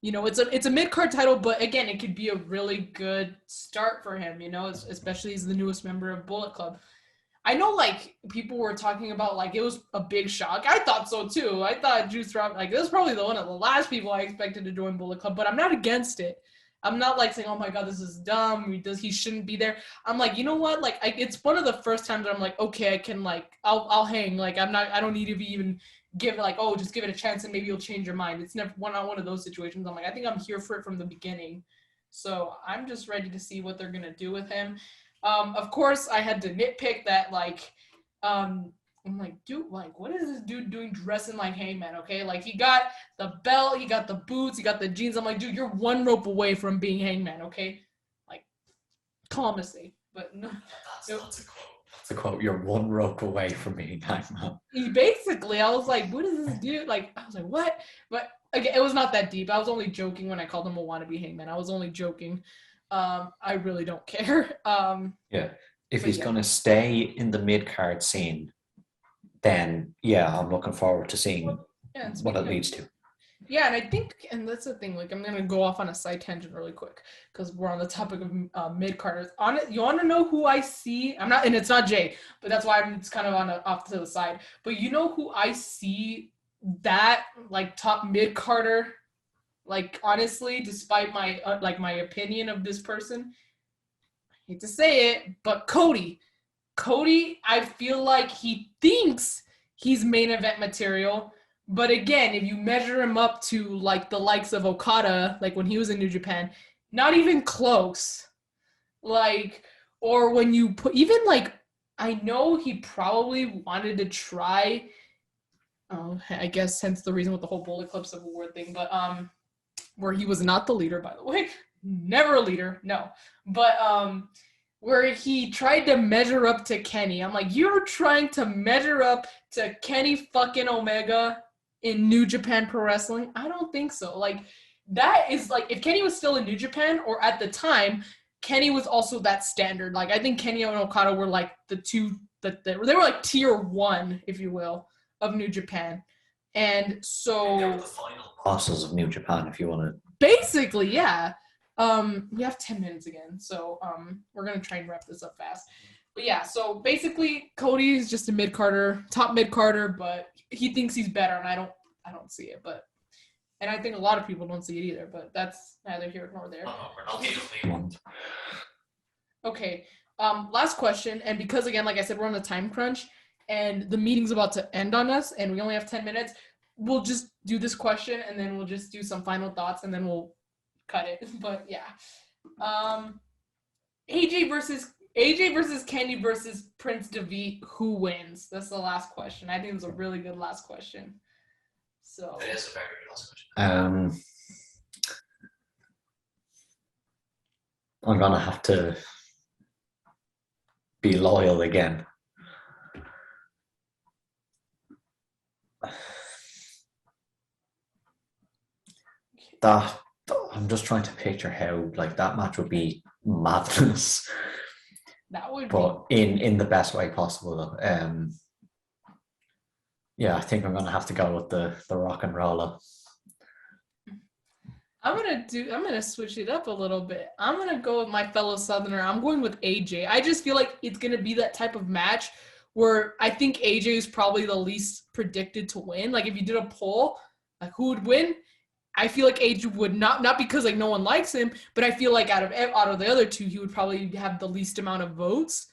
it's a mid-card title, but again, it could be a really good start for him, especially as the newest member of Bullet Club. I know, like, people were talking about, like, it was a big shock. I thought so, too. I thought Juice Robinson, like, this was probably one of the last people I expected to join Bullet Club, but I'm not against it. I'm not, like, saying, oh, my God, this is dumb. He shouldn't be there. I'm like, you know what? Like, it's one of the first times that I'm like, okay, I can, like, I'll hang. Like, I don't need to even give, like, oh, just give it a chance and maybe you'll change your mind. It's never not one of those situations. I'm like, I think I'm here for it from the beginning. So I'm just ready to see what they're going to do with him. Of course, I had to nitpick that, like, I'm like, dude, like, what is this dude doing dressing like Hangman, okay? Like, he got the belt, he got the boots, he got the jeans. I'm like, dude, you're one rope away from being Hangman, okay? Like, calm as safe. But no. That's a quote. That's a quote. You're one rope away from being Hangman. Basically, I was like, what is this dude? Like, I was like, what? But, again, it was not that deep. I was only joking when I called him a wannabe Hangman. I was only joking. I really don't care. Yeah. If he's going to stay in the mid-card scene, then, yeah, I'm looking forward to seeing what it leads to. Yeah, and I think, and that's the thing, like, I'm going to go off on a side tangent really quick, because we're on the topic of mid-carders. You want to know who I see? And it's not Jay, but that's why it's kind of off to the side. But you know who I see that, like, top mid-carder? Like, honestly, despite my my opinion of this person, I hate to say it, but Cody, I feel like he thinks he's main event material, but again, if you measure him up to, like, the likes of Okada, like when he was in New Japan, not even close. Like, or when you put, even, like, I know he probably wanted to try, I guess hence the reason with the whole Bullet Club Civil War thing, but where he was not the leader, by the way. Never a leader, no. But where he tried to measure up to Kenny. I'm like, you're trying to measure up to Kenny fucking Omega in New Japan Pro Wrestling? I don't think so. Like, that is like, if Kenny was still in New Japan, or at the time, Kenny was also that standard. Like, I think Kenny and Okada were like the two that they were like tier 1, if you will, of New Japan. And so They were the final bosses of New Japan, if you want to. basically, yeah. We have 10 minutes again, so we're gonna try and wrap this up fast. But yeah, so basically Cody is just a mid-carder, top mid-carder, but he thinks he's better, and I don't see it, and I think a lot of people don't see it either, but that's neither here nor there. We're not the only ones. Okay, last question, and because again, like I said, we're on a time crunch, and the meeting's about to end on us, and we only have 10 minutes, we'll just do this question, and then we'll just do some final thoughts, and then we'll cut it. But yeah, AJ versus Kenny versus Prince Devitt, who wins? That's the last question. I think it's a really good last question. So It is a very good last question. I'm gonna have to be loyal again. That I'm just trying to picture how like that match would be madness, that would but in the best way possible. Yeah, I think I'm gonna have to go with the rock and roller. I'm gonna switch it up a little bit. I'm gonna go with my fellow Southerner. I'm going with AJ. I just feel like it's gonna be that type of match where I think AJ is probably the least predicted to win. Like, if you did a poll, like who would win, I feel like AJ would not because like no one likes him, but I feel like out of the other two, he would probably have the least amount of votes.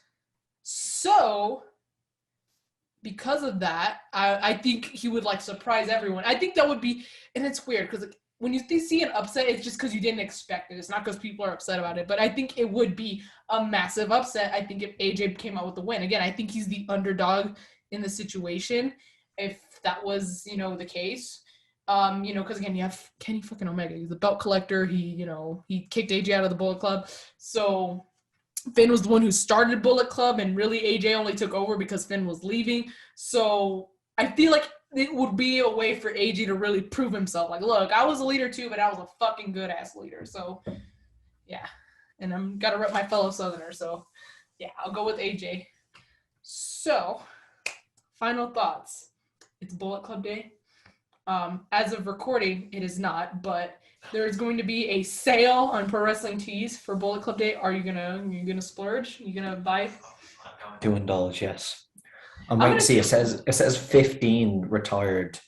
So because of that, I think he would like surprise everyone. I think that would be, and it's weird because like, when you see an upset, it's just because you didn't expect it. It's not because people are upset about it, but I think it would be a massive upset. I think if AJ came out with the win. Again, I think he's the underdog in the situation. If that was, the case. Because again, you have Kenny fucking Omega. He's a belt collector. He kicked AJ out of the Bullet Club. So Finn was the one who started Bullet Club, and really AJ only took over because Finn was leaving. So I feel like it would be a way for AJ to really prove himself. Like, look, I was a leader too, but I was a fucking good ass leader. So yeah, and I'm gotta rep my fellow Southerner. So yeah, I'll go with AJ. So final thoughts. It's Bullet Club Day. As of recording, it is not, but there is going to be a sale on Pro Wrestling Tees for Bullet Club Day. Are you gonna splurge? You gonna buy? To indulge, yes. I'm waiting to see. It says 15 retired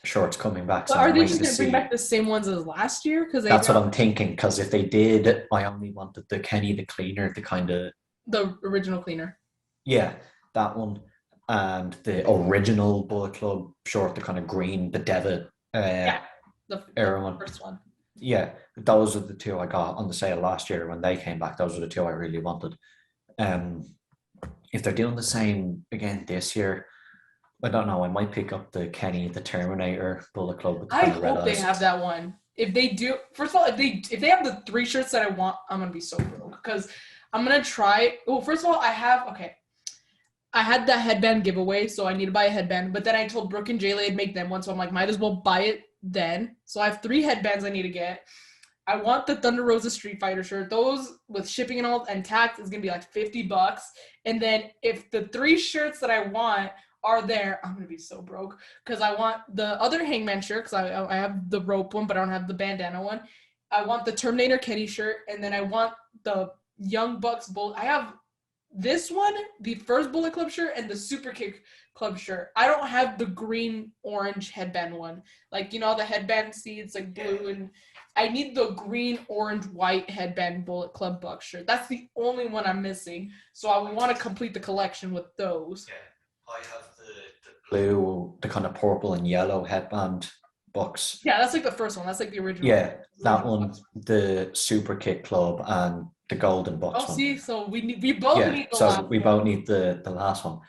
shorts coming back. So are they just gonna bring back the same ones as last year? Because that's what I'm thinking. Because if they did, I only wanted the Kenny the Cleaner, the original cleaner. Yeah, that one. And the original Bullet Club short, the kind of green, the Devitt the era one. First one. Yeah, those are the two I got on the sale last year when they came back. Those are the two I really wanted. If they're doing the same again this year, I don't know. I might pick up the Kenny the Terminator Bullet Club. With the I hope they have that one. If they do, first of all, if they have the 3 shirts that I want, I'm gonna be so broke because I'm gonna try. Well, first of all, I had that headband giveaway, so I need to buy a headband. But then I told Brooke and Jaylee I'd make them one, so I'm like, might as well buy it then. So I have 3 headbands I need to get. I want the Thunder Rosa Street Fighter shirt. Those with shipping and all and tax is gonna be like $50. And then if the 3 shirts that I want are there, I'm gonna be so broke because I want the other Hangman shirt because I have the rope one, but I don't have the bandana one. I want the Terminator Kenny shirt, and then I want the Young Bucks Bull. I have this one, the first Bullet Club shirt, and the Super Kick Club shirt. I don't have the green-orange headband one. Like, the headband see it's like blue, and I need the green, orange, white headband Bullet Club Bucks shirt. That's the only one I'm missing. So I want to complete the collection with those. Yeah, I have the blue, the kind of purple and yellow headband Bucks. Yeah, that's like the first one. That's like the original. Yeah, that one, the Super Kick Club and the Golden Bucks one. See, so we both need the last one. We both need the last one.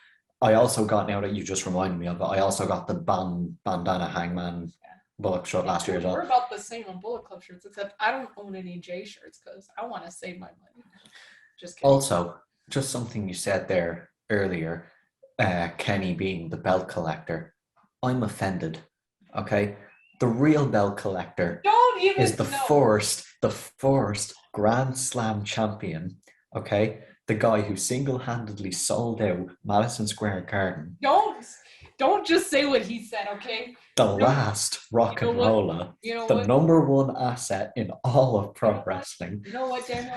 I also got, now that you just reminded me of it, I also got the bandana Hangman Bullet shirt last year as well. We're about the same on Bullet Club shirts, except I don't own any J shirts because I want to save my money. Just kidding. Also, just something you said there earlier, Kenny being the belt collector. I'm offended, okay? The real belt collector Don't even is the know. first Grand Slam champion, okay? The guy who single-handedly sold out Madison Square Garden. Don't just say what he said, okay? The You know, last rock you know and what? roller. You know The what? number one asset in all of You know pro what? wrestling. You know what, Daniel?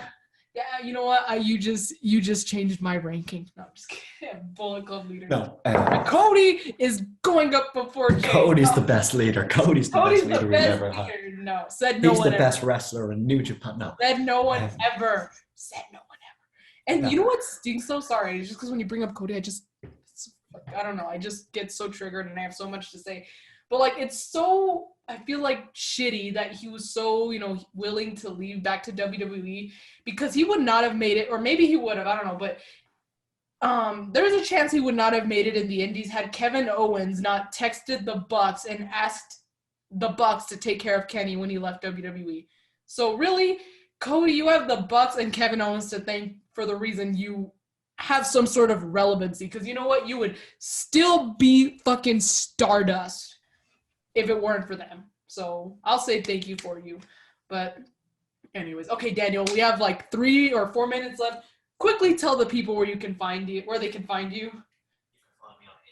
Yeah, you know what? You just changed my ranking. No, I'm just kidding. Bullet Club leader. No, Cody is going up before Jay. Cody's the best leader. Cody's the Cody's best the leader we've best ever had. leader. No, said no He's one the ever. best wrestler in New Japan. No. Said no one Um, ever. Said no one ever. And No. you know what stinks so sorry? It's just because when you bring up Cody, I don't know. I just get so triggered and I have so much to say. But like, it's so, I feel like shitty that he was so, willing to leave back to WWE because he would not have made it, or maybe he would have, I don't know, but there's a chance he would not have made it in the Indies had Kevin Owens not texted the Bucks and asked the Bucks to take care of Kenny when he left WWE. So really, Cody, you have the Bucks and Kevin Owens to thank for the reason you have some sort of relevancy. Because you know what? You would still be fucking Stardust if it weren't for them. So I'll say thank you for you. But anyways, okay, Daniel, we have like 3 or 4 minutes left. Quickly tell the people where they can find you. You can find me on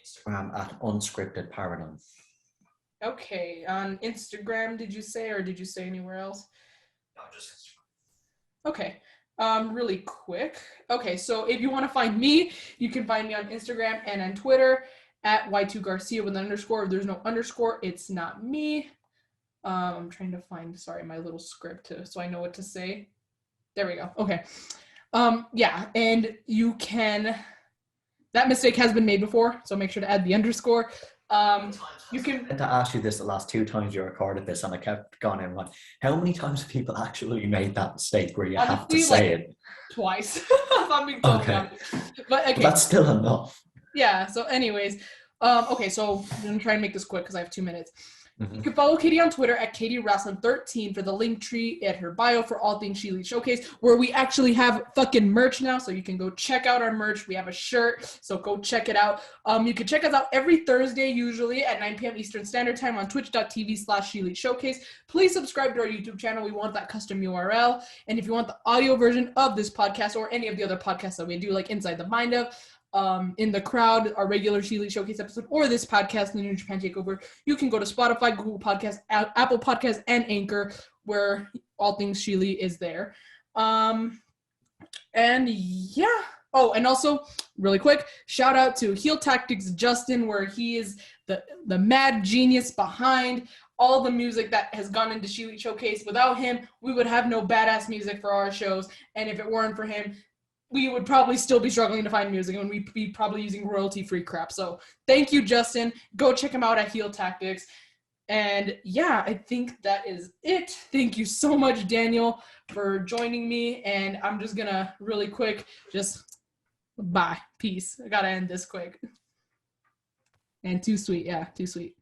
Instagram at Unscripted Paradigm. Okay, on Instagram, did you say, or did you say anywhere else? No, just Instagram. Okay, really quick. Okay, so if you want to find me, you can find me on Instagram and on Twitter at Y2Garcia with an underscore. If there's no underscore, it's not me. I'm trying to find, my little script so I know what to say. There we go. Okay. Yeah, and you can, that mistake has been made before, so make sure to add the underscore. You can. I had to ask you this the last 2 times you recorded this, and I kept going in one. How many times have people actually made that mistake where you have to say it? Twice. If I'm being totally honest. But okay. But that's still enough. Yeah. So, anyways, okay. So I'm gonna try and make this quick because I have 2 minutes. Mm-hmm. You can follow Katie on Twitter at KatieWrestling13 for the link tree at her bio for all things ShElite Showcase, where we actually have fucking merch now, so you can go check out our merch. We have a shirt, so go check it out. You can check us out every Thursday, usually at 9 p.m. Eastern Standard Time on twitch.tv/ShElite Showcase. Please subscribe to our YouTube channel. We want that custom URL. And if you want the audio version of this podcast or any of the other podcasts that we do, like Inside the Mind of, In the Crowd, our regular ShElite Showcase episode, or this podcast, the new Japan Takeover, you can go to Spotify, Google Podcasts, Apple Podcasts, and Anchor, where all things ShElite is there. And yeah. Oh, and also, really quick, shout out to Heel Tactics Justin, where he is the mad genius behind all the music that has gone into ShElite Showcase. Without him, we would have no badass music for our shows, and if it weren't for him, we would probably still be struggling to find music and we'd be probably using royalty-free crap. So thank you, Justin. Go check him out at Heel Tactics. And yeah, I think that is it. Thank you so much, Daniel, for joining me. And I'm just going to really quick, just bye. Peace. I got to end this quick. And too sweet. Yeah, too sweet.